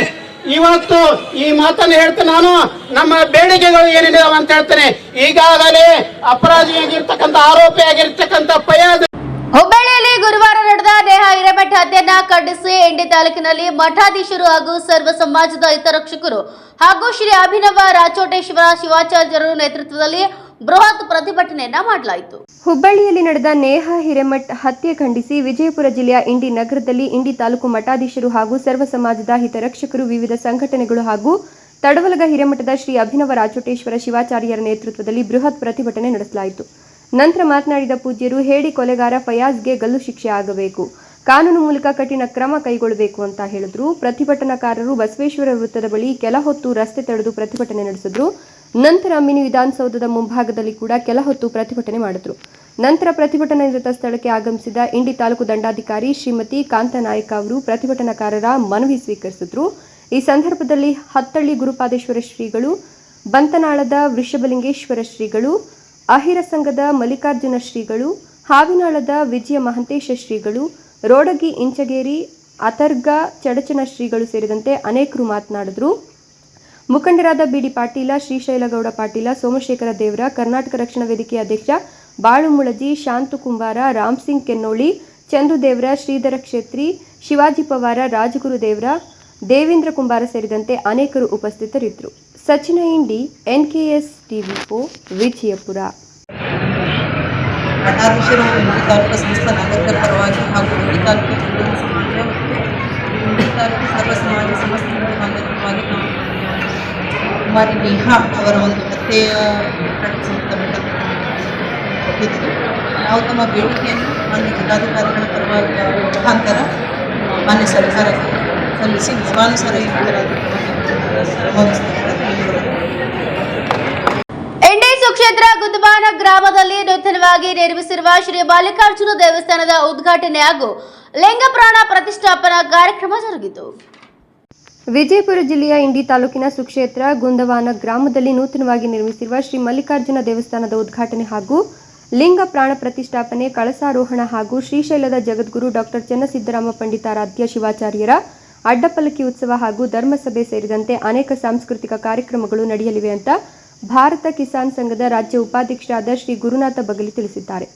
ಇವತ್ತು ಈ ಮಾತನ್ನು ಹೇಳ್ತೇನೆ. ನಾನು ನಮ್ಮ ಬೇಡಿಕೆಗಳು ಏನಿದಾವೆ ಅಂತ ಹೇಳ್ತೇನೆ. ಈಗಾಗಲೇ ಅಪರಾಧಿಯಾಗಿರ್ತಕ್ಕಂಥ ಆರೋಪಿಯಾಗಿರ್ತಕ್ಕಂಥ ಫಯಾಜ್ ಹುಬ್ಬಳ್ಳಿಯಲ್ಲಿ ಗುರುವಾರ ನಡೆದ ನೇಹಾ ಹಿರೇಮಠ ಹತ್ಯೆಯನ್ನ ಖಂಡಿಸಿ ಇಂಡಿ ತಾಲೂಕಿನಲ್ಲಿ ಮಠಾಧೀಶರು ಹಾಗೂ ಸರ್ವ ಸಮಾಜದ ಹಿತರಕ್ಷಕರು ಹಾಗೂ ಶ್ರೀ ಅಭಿನವ ರಾಚೋಟೇಶ್ವರ ಶಿವಾಚಾರ್ಯರ ನೇತೃತ್ವದಲ್ಲಿ ಬೃಹತ್ ಪ್ರತಿಭಟನೆಯನ್ನ ಮಾಡಲಾಯಿತು. ಹುಬ್ಬಳ್ಳಿಯಲ್ಲಿ ನಡೆದ ನೇಹಾ ಹಿರೇಮಠ್ ಹತ್ಯೆ ಖಂಡಿಸಿ ವಿಜಯಪುರ ಜಿಲ್ಲೆಯ ಇಂಡಿ ನಗರದಲ್ಲಿ ಇಂಡಿ ತಾಲೂಕು ಮಠಾಧೀಶರು ಹಾಗೂ ಸರ್ವ ಸಮಾಜದ ಹಿತರಕ್ಷಕರು, ವಿವಿಧ ಸಂಘಟನೆಗಳು ಹಾಗೂ ತಡವಲಗ ಹಿರೇಮಠದ ಶ್ರೀ ಅಭಿನವ ರಾಚೋಟೇಶ್ವರ ಶಿವಾಚಾರ್ಯರ ನೇತೃತ್ವದಲ್ಲಿ ಬೃಹತ್ ಪ್ರತಿಭಟನೆ ನಡೆಸಲಾಯಿತು. ನಂತರ ಮಾತನಾಡಿದ ಪೂಜ್ಯರು, ಹೇಡಿ ಕೊಲೆಗಾರ ಫಯಾಜ್ಗೆ ಗಲ್ಲು ಶಿಕ್ಷೆ ಆಗಬೇಕು, ಕಾನೂನು ಮೂಲಕ ಕಠಿಣ ಕ್ರಮ ಕೈಗೊಳ್ಳಬೇಕು ಅಂತ ಹೇಳಿದ್ರು. ಪ್ರತಿಭಟನಾಕಾರರು ಬಸವೇಶ್ವರ ವೃತ್ತದ ಬಳಿ ಕೆಲ ಹೊತ್ತು ರಸ್ತೆ ತಡೆದು ಪ್ರತಿಭಟನೆ ನಡೆಸಿದ್ರು. ನಂತರ ಮಿನಿ ವಿಧಾನಸೌಧದ ಮುಂಭಾಗದಲ್ಲಿ ಕೂಡ ಕೆಲ ಹೊತ್ತು ಪ್ರತಿಭಟನೆ ಮಾಡಿದ್ರು. ನಂತರ ಪ್ರತಿಭಟನಾ ನಿರತ ಸ್ಥಳಕ್ಕೆ ಆಗಮಿಸಿದ ಇಂಡಿ ತಾಲೂಕು ದಂಡಾಧಿಕಾರಿ ಶ್ರೀಮತಿ ಕಾಂತನಾಯಕ ಅವರು ಪ್ರತಿಭಟನಾಕಾರರ ಮನವಿ ಸ್ವೀಕರಿಸಿದ್ರು. ಈ ಸಂದರ್ಭದಲ್ಲಿ ಹತ್ತಳ್ಳಿ ಗುರುಪಾದೇಶ್ವರ ಶ್ರೀಗಳು, ಬಂತನಾಳದ ವೃಷಭಲಿಂಗೇಶ್ವರ ಶ್ರೀಗಳು, ಅಹಿರ ಸಂಘದ ಮಲ್ಲಿಕಾರ್ಜುನ ಶ್ರೀಗಳು, ಹಾವಿನಾಳದ ವಿಜಯ ಮಹಂತೇಶ ಶ್ರೀಗಳು, ರೋಡಗಿ ಇಂಚಗೇರಿ, ಅಥರ್ಗ ಚಡಚನ ಶ್ರೀಗಳು ಸೇರಿದಂತೆ ಅನೇಕರು ಮಾತನಾಡಿದರು. ಮುಖಂಡರಾದ ಬಿಡಿ ಪಾಟೀಲ, ಶ್ರೀಶೈಲಗೌಡ ಪಾಟೀಲ, ಸೋಮಶೇಖರ ದೇವರ, ಕರ್ನಾಟಕ ರಕ್ಷಣಾ ವೇದಿಕೆಯ ಅಧ್ಯಕ್ಷ ಬಾಳು ಮುಳಜಿ, ಶಾಂತು ಕುಂಬಾರ, ರಾಮ್ಸಿಂಗ್ ಕೆನ್ನೋಳಿ, ಚಂದ್ರು ದೇವರ, ಶ್ರೀಧರ ಕ್ಷೇತ್ರಿ, ಶಿವಾಜಿ ಪವಾರ, ರಾಜಗುರು ದೇವರ, ದೇವೇಂದ್ರ ಕುಂಬಾರ ಸೇರಿದಂತೆ ಅನೇಕರು ಉಪಸ್ಥಿತರಿದ್ದರು. ಸಚಿನ ಇಂಡಿ, NKS TV4, ವಿಜಯಪುರ. ಮಠಾಧೀಶರು ಇಂಡಿ ತಾಲೂಕು ಸಂಸ್ಥಾ ನಾಗರಿಕರ ಪರವಾಗಿ ಹಾಗೂ ಇಂಡಿ ತಾಲೂಕು ಹಿಂದೂ ಸಮಾಜ ಮತ್ತು ಇಂಡಿ ತಾಲೂಕು ಸರ್ವ ಸಮಾಜ ಸಮಸ್ತ ಹಿಂದೂ ಪರವಾಗಿ ಕುಮಾರಿ ನೇಹಾ ಅವರ ಒಂದು ಹತ್ಯೆಯ ಕೊಟ್ಟಿದ್ದರು. ನಾವು ತಮ್ಮ ಬೇಡಿಕೆಯನ್ನು ಮಾನ್ಯ ಜಿಲ್ಲಾಧಿಕಾರಿಗಳ ಪರವಾಗಿ ಮುಖಾಂತರ ಮಾನ್ಯ ಸರ್ಕಾರಕ್ಕೆ ಸಲ್ಲಿಸಿ ನಿಯಮಾನುಸಾರ ಈ ಇಂಡಿ ಸುಕ್ಷೇತ್ರ ಗುದ್ದಬಾನ ಗ್ರಾಮದಲ್ಲಿ ನೂತನವಾಗಿ ನಿರ್ಮಿಸಿರುವ ಶ್ರೀ ಮಲ್ಲಿಕಾರ್ಜುನ ದೇವಸ್ಥಾನದ ಉದ್ಘಾಟನೆ ಹಾಗೂ ಲಿಂಗ ಪ್ರಾಣ ಪ್ರತಿಷ್ಠಾಪನಾ ಕಾರ್ಯಕ್ರಮ ಜರುಗಿತು. ವಿಜಯಪುರ ಜಿಲ್ಲೆಯ ಇಂಡಿ ತಾಲೂಕಿನ ಸುಕ್ಷೇತ್ರ ಗುಂದವಾನ ಗ್ರಾಮದಲ್ಲಿ ನೂತನವಾಗಿ ನಿರ್ಮಿಸಿರುವ ಶ್ರೀ ಮಲ್ಲಿಕಾರ್ಜುನ ದೇವಸ್ಥಾನದ ಉದ್ಘಾಟನೆ ಹಾಗೂ ಲಿಂಗ ಪ್ರಾಣ ಪ್ರತಿಷ್ಠಾಪನೆ, ಕಳಸಾರೋಹಣ ಹಾಗೂ ಶ್ರೀಶೈಲದ ಜಗದ್ಗುರು ಡಾಕ್ಟರ್ ಚನ್ನಸಿದ್ದರಾಮ ಪಂಡಿತಾರಾಧ್ಯ ಶಿವಾಚಾರ್ಯರ ಅಡ್ಡಪಲ್ಲಕ್ಕಿ ಉತ್ಸವ ಹಾಗೂ ಧರ್ಮಸಭೆ ಸೇರಿದಂತೆ ಅನೇಕ ಸಾಂಸ್ಕೃತಿಕ ಕಾರ್ಯಕ್ರಮಗಳು ನಡೆಯಲಿವೆ ಅಂತ ಭಾರತ ಕಿಸಾನ್ ಸಂಘದ ರಾಜ್ಯ ಉಪಾಧ್ಯಕ್ಷರಾದ ಶ್ರೀ ಗುರುನಾಥ ಬಗಲಿ ತಿಳಿಸಿದ್ದಾರೆ.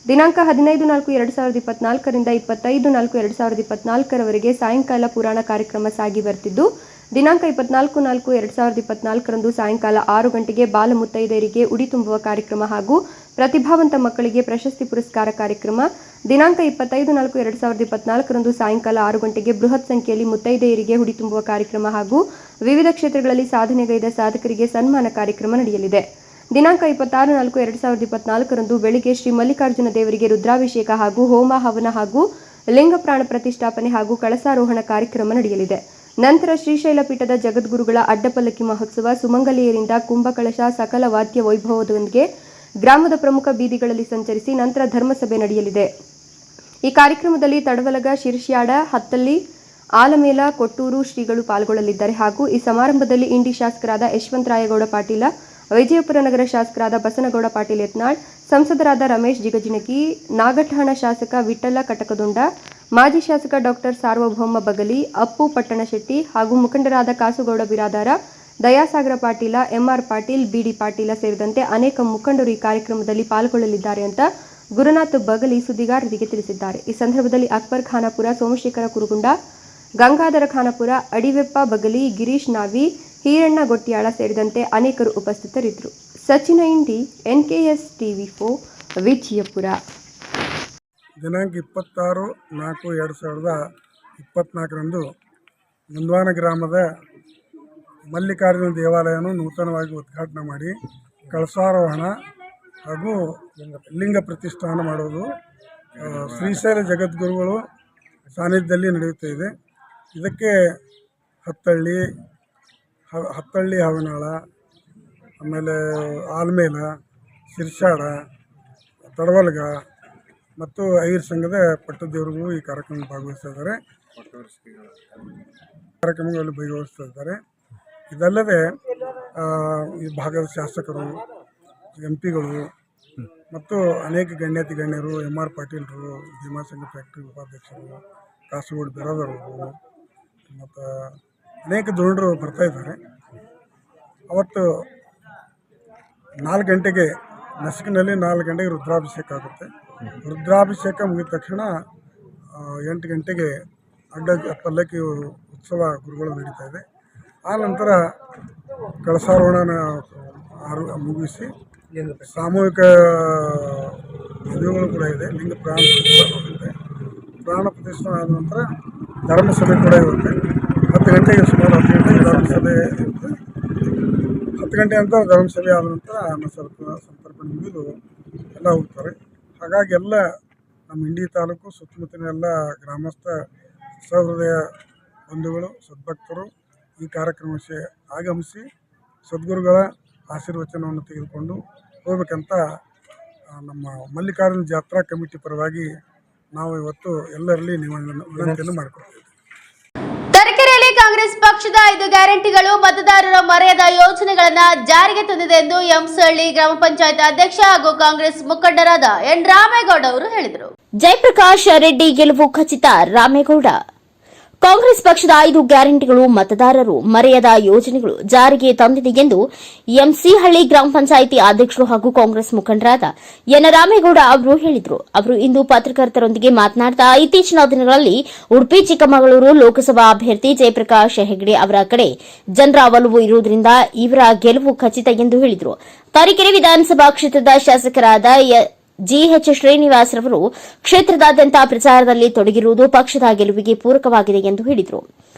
ದಿನಾಂಕ 15-4-2024 25-4-2024 ಸಾಯಂಕಾಲ ಪುರಾಣ ಕಾರ್ಯಕ್ರಮ ಸಾಗಿ ಬರ್ತಿದ್ದು, ದಿನಾಂಕ 24-4-2024 ಸಾಯಂಕಾಲ 6 ಗಂಟೆಗೆ ಬಾಲ ಮುತ್ತೈದೆಯರಿಗೆ ಉಡಿ ತುಂಬುವ ಕಾರ್ಯಕ್ರಮ ಹಾಗೂ ಪ್ರತಿಭಾವಂತ ಮಕ್ಕಳಿಗೆ ಪ್ರಶಸ್ತಿ ಪುರಸ್ಕಾರ ಕಾರ್ಯಕ್ರಮ, ದಿನಾಂಕ 25-4-2024 ಸಾಯಂಕಾಲ 6 ಗಂಟೆಗೆ ಬೃಹತ್ ಸಂಖ್ಯೆಯಲ್ಲಿ ಮುತ್ತೈದೆಯರಿಗೆ ಹುಡಿ ತುಂಬುವ ಕಾರ್ಯಕ್ರಮ ಹಾಗೂ ವಿವಿಧ ಕ್ಷೇತ್ರಗಳಲ್ಲಿ ಸಾಧನೆಗೈದ ಸಾಧಕರಿಗೆ ಸನ್ಮಾನ ಕಾರ್ಯಕ್ರಮ ನಡೆಯಲಿದೆ. ದಿನಾಂಕ 26-4-2024 ಬೆಳಿಗ್ಗೆ ಶ್ರೀ ಮಲ್ಲಿಕಾರ್ಜುನ ದೇವರಿಗೆ ರುದ್ರಾಭಿಷೇಕ ಹಾಗೂ ಹೋಮ ಹವನ ಹಾಗೂ ಲಿಂಗ ಪ್ರಾಣ ಪ್ರತಿಷ್ಠಾಪನೆ ಹಾಗೂ ಕಳಸಾರೋಹಣ ಕಾರ್ಯಕ್ರಮ ನಡೆಯಲಿದೆ. ನಂತರ ಶ್ರೀಶೈಲ ಪೀಠದ ಜಗದ್ಗುರುಗಳ ಅಡ್ಡಪಲ್ಲಕ್ಕಿ ಮಹೋತ್ಸವ, ಸುಮಂಗಲಿಯರಿಂದ ಕುಂಭಕಳಶ, ಸಕಲ ವಾದ್ಯ ವೈಭವದೊಂದಿಗೆ ಗ್ರಾಮದ ಪ್ರಮುಖ ಬೀದಿಗಳಲ್ಲಿ ಸಂಚರಿಸಿ ನಂತರ ಧರ್ಮಸಭೆ ನಡೆಯಲಿದೆ. ಈ ಕಾರ್ಯಕ್ರಮದಲ್ಲಿ ತಡವಲಗ, ಶಿರ್ಷ್ಯಾಡ, ಹತ್ತಳ್ಳಿ, ಆಲಮೇಲ, ಕೊಟ್ಟೂರು ಶ್ರೀಗಳು ಪಾಲ್ಗೊಳ್ಳಲಿದ್ದಾರೆ. ಹಾಗೂ ಈ ಸಮಾರಂಭದಲ್ಲಿ ಇಂಡಿ ಶಾಸಕರಾದ ಯಶವಂತರಾಯಗೌಡ ಪಾಟೀಲ, ವಿಜಯಪುರ ನಗರ ಶಾಸಕರಾದ ಬಸನಗೌಡ ಪಾಟೀಲ್ ಯತ್ನಾಳ್, ಸಂಸದರಾದ ರಮೇಶ್ ಜಿಗಜಿಣಗಿ, ನಾಗಠಾಣ ಶಾಸಕ ವಿಠ್ಠಲ ಕಟಕದೊಂಡ, ಮಾಜಿ ಶಾಸಕ ಡಾಕ್ಟರ್ ಸಾರ್ವಭೌಮ ಬಗಲಿ, ಅಪ್ಪು ಪಟ್ಟಣಶೆಟ್ಟಿ ಹಾಗೂ ಮುಖಂಡರಾದ ಕಾಸುಗೌಡ ಬಿರಾದಾರ, ದಯಾಸಾಗರ ಪಾಟೀಲ, ಎಂಆರ್ ಪಾಟೀಲ್, ಬಿಡಿ ಪಾಟೀಲ ಸೇರಿದಂತೆ ಅನೇಕ ಮುಖಂಡರು ಈ ಕಾರ್ಯಕ್ರಮದಲ್ಲಿ ಪಾಲ್ಗೊಳ್ಳಲಿದ್ದಾರೆ ಅಂತ ಗುರುನಾಥ್ ಬಗಲಿ ಸುದ್ದಿಗಾರರಿಗೆ ತಿಳಿಸಿದ್ದಾರೆ. ಈ ಸಂದರ್ಭದಲ್ಲಿ ಅಕ್ಬರ್ ಖಾನಾಪುರ, ಸೋಮಶೇಖರ ಕುರುಗುಂಡ, ಗಂಗಾಧರ ಖಾನಾಪುರ, ಅಡಿವೆಪ್ಪ ಬಗಲಿ, ಗಿರೀಶ್ ನಾವಿ, ಹೀರಣ್ಣ ಗೊಟ್ಟಿಯಾಳ ಸೇರಿದಂತೆ ಅನೇಕರು ಉಪಸ್ಥಿತರಿದ್ದರು. ಸಚಿನ ಇಂಡಿ, NKS TV4, ವಿಜಯಪುರ. ದಿನಾಂಕ 26/4/2024 ಮುಂದ್ವಾನ ಗ್ರಾಮದ ಮಲ್ಲಿಕಾರ್ಜುನ ದೇವಾಲಯವನ್ನು ನೂತನವಾಗಿ ಉದ್ಘಾಟನೆ ಮಾಡಿ ಕಳಸಾರೋಹಣ ಹಾಗೂ ಲಿಂಗ ಪ್ರತಿಷ್ಠಾನ ಮಾಡುವುದು ಶ್ರೀಶೈಲ ಜಗದ್ಗುರುಗಳು ಸಾನ್ನಿಧ್ಯದಲ್ಲಿ ನಡೆಯುತ್ತಾ ಇದೆ. ಇದಕ್ಕೆ ಹತ್ತಳ್ಳಿ, ಹಾವಿನಾಳ, ಆಮೇಲೆ ಆಲ್ಮೇಲ, ಶಿರ್ಷಾಡ, ತಡವಲ್ಗ ಮತ್ತು ಐರ್ ಸಂಘದ ಪಟ್ಟದೇವರುಗಳು ಈ ಕಾರ್ಯಕ್ರಮದಲ್ಲಿ ಭಾಗವಹಿಸ್ತಾ ಇದ್ದಾರೆ. ಇದಲ್ಲದೆ ಈ ಭಾಗದ ಶಾಸಕರು, MP ಗಳು ಮತ್ತು ಅನೇಕ ಗಣ್ಯರು, MR ಪಾಟೀಲರು, ಭೀಮಾ ಸಂಘ ಫ್ಯಾಕ್ಟ್ರಿ ಉಪಾಧ್ಯಕ್ಷರು, ಕಾಸುಗೌಡ ಬಿರಾದರವರು ಮತ್ತು ಅನೇಕ ಧುರೀಣರು ಬರ್ತಾಯಿದ್ದಾರೆ. ಅವತ್ತು 4 ಗಂಟೆಗೆ ನಸುಕಿನಲ್ಲಿ 4 ಗಂಟೆಗೆ ರುದ್ರಾಭಿಷೇಕ ಆಗುತ್ತೆ. ರುದ್ರಾಭಿಷೇಕ ಮುಗಿದ ತಕ್ಷಣ 8 ಗಂಟೆಗೆ ಅಡ್ಡ ಪಲ್ಲಕ್ಕಿ ಉತ್ಸವ ಗುರುಗಳು ನಡೀತಾ ಇದೆ. ಆ ನಂತರ ಕಳಸಾರೋಹಣ ಮುಗಿಸಿ ಸಾಮೂಹಿಕ ಮದುವೆಗಳು ಕೂಡ ಇದೆ. ಲಿಂಗ ಪ್ರಾಣ ಪ್ರತಿಷ್ಠಾನ ಆದ ನಂತರ ಧರ್ಮಸಭೆ ಕೂಡ ಇರುತ್ತೆ. 10 ಗಂಟೆಗೆ ಸುಮಾರು 10 ಗಂಟೆಗೆ ಧರ್ಮಸಭೆ ಇರುತ್ತೆ. 10 ಗಂಟೆ ನಂತರ ಧರ್ಮಸಭೆ ಆದ ನಂತರ ಅನ್ನ ಸಂತರ್ಪಣೆ ಮುಗಿದು ಎಲ್ಲ ಹೋಗ್ತಾರೆ. ಹಾಗಾಗಿ ಎಲ್ಲ ನಮ್ಮ ಇಂಡಿ ತಾಲೂಕು ಸುತ್ತಮುತ್ತಲಿನ ಎಲ್ಲ ಗ್ರಾಮಸ್ಥ ಸಹೃದಯ ಬಂಧುಗಳು, ಸದ್ಭಕ್ತರು ಈ ಕಾರ್ಯಕ್ರಮಕ್ಕೆ ಆಗಮಿಸಿ ಸದ್ಗುರುಗಳ ಆಶೀರ್ವಚನವನ್ನು ತೆಗೆದುಕೊಂಡು ಹೋಗ್ಬೇಕಂತ ನಮ್ಮ ಮಲ್ಲಿಕಾರ್ಜುನ ಜಾತ್ರಾ ಕಮಿಟಿ ಪರವಾಗಿ ನಾವು ಇವತ್ತು ಎಲ್ಲರಲ್ಲಿ ವಿನಂತಿಯನ್ನು ಮಾಡಿಕೊಡ್ತೀವಿ. ತರೀಕೆರೆಯಲ್ಲಿ ಕಾಂಗ್ರೆಸ್ ಪಕ್ಷದ 5 ಗ್ಯಾರಂಟಿಗಳು ಮತದಾರರ ಮರೆಯದ ಯೋಜನೆಗಳನ್ನ ಜಾರಿಗೆ ತಂದಿದೆ ಎಂದು ಎಂಸಹಳ್ಳಿ ಗ್ರಾಮ ಪಂಚಾಯತ್ ಅಧ್ಯಕ್ಷ ಹಾಗೂ ಕಾಂಗ್ರೆಸ್ ಮುಖಂಡರಾದ ಎನ್ ರಾಮೇಗೌಡ ಅವರು ಹೇಳಿದರು. ಜಯಪ್ರಕಾಶ್ ರೆಡ್ಡಿ ಗೆಲುವು ಖಚಿತ. ರಾಮೇಗೌಡ ಕಾಂಗ್ರೆಸ್ ಪಕ್ಷದ 5 ಗ್ಯಾರಂಟಿಗಳು ಮತದಾರರು ಮರೆಯದ ಯೋಜನೆಗಳು ಜಾರಿಗೆ ತಂದಿದೆ ಎಂದು ಎಂಸಿಹಳ್ಳಿ ಗ್ರಾಮ ಪಂಚಾಯಿತಿ ಅಧ್ಯಕ್ಷರು ಹಾಗೂ ಕಾಂಗ್ರೆಸ್ ಮುಖಂಡರಾದ ಎನ್ ರಾಮೇಗೌಡ ಅವರು ಹೇಳಿದರು. ಅವರು ಇಂದು ಪತ್ರಕರ್ತರೊಂದಿಗೆ ಮಾತನಾಡುತ್ತಾ ಇತ್ತೀಚಿನ ದಿನಗಳಲ್ಲಿ ಉಡುಪಿ ಚಿಕ್ಕಮಗಳೂರು ಲೋಕಸಭಾ ಅಭ್ಯರ್ಥಿ ಜಯಪ್ರಕಾಶ್ ಹೆಗಡೆ ಅವರ ಕಡೆ ಜನರ ಒಲವು ಇರುವುದರಿಂದ ಇವರ ಗೆಲುವು ಖಚಿತ ಎಂದು ಹೇಳಿದರು. ತರೀಕೆರೆ ವಿಧಾನಸಭಾ ಕ್ಷೇತ್ರದ ಶಾಸಕರಾದ GH ಶ್ರೀನಿವಾಸ್ ರವರು ಕ್ಷೇತ್ರದಾದ್ಯಂತ ಪ್ರಚಾರದಲ್ಲಿ ತೊಡಗಿರುವುದು ಪಕ್ಷದ ಗೆಲುವಿಗೆ ಪೂರಕವಾಗಿದೆ ಎಂದು ಹೇಳಿದರು.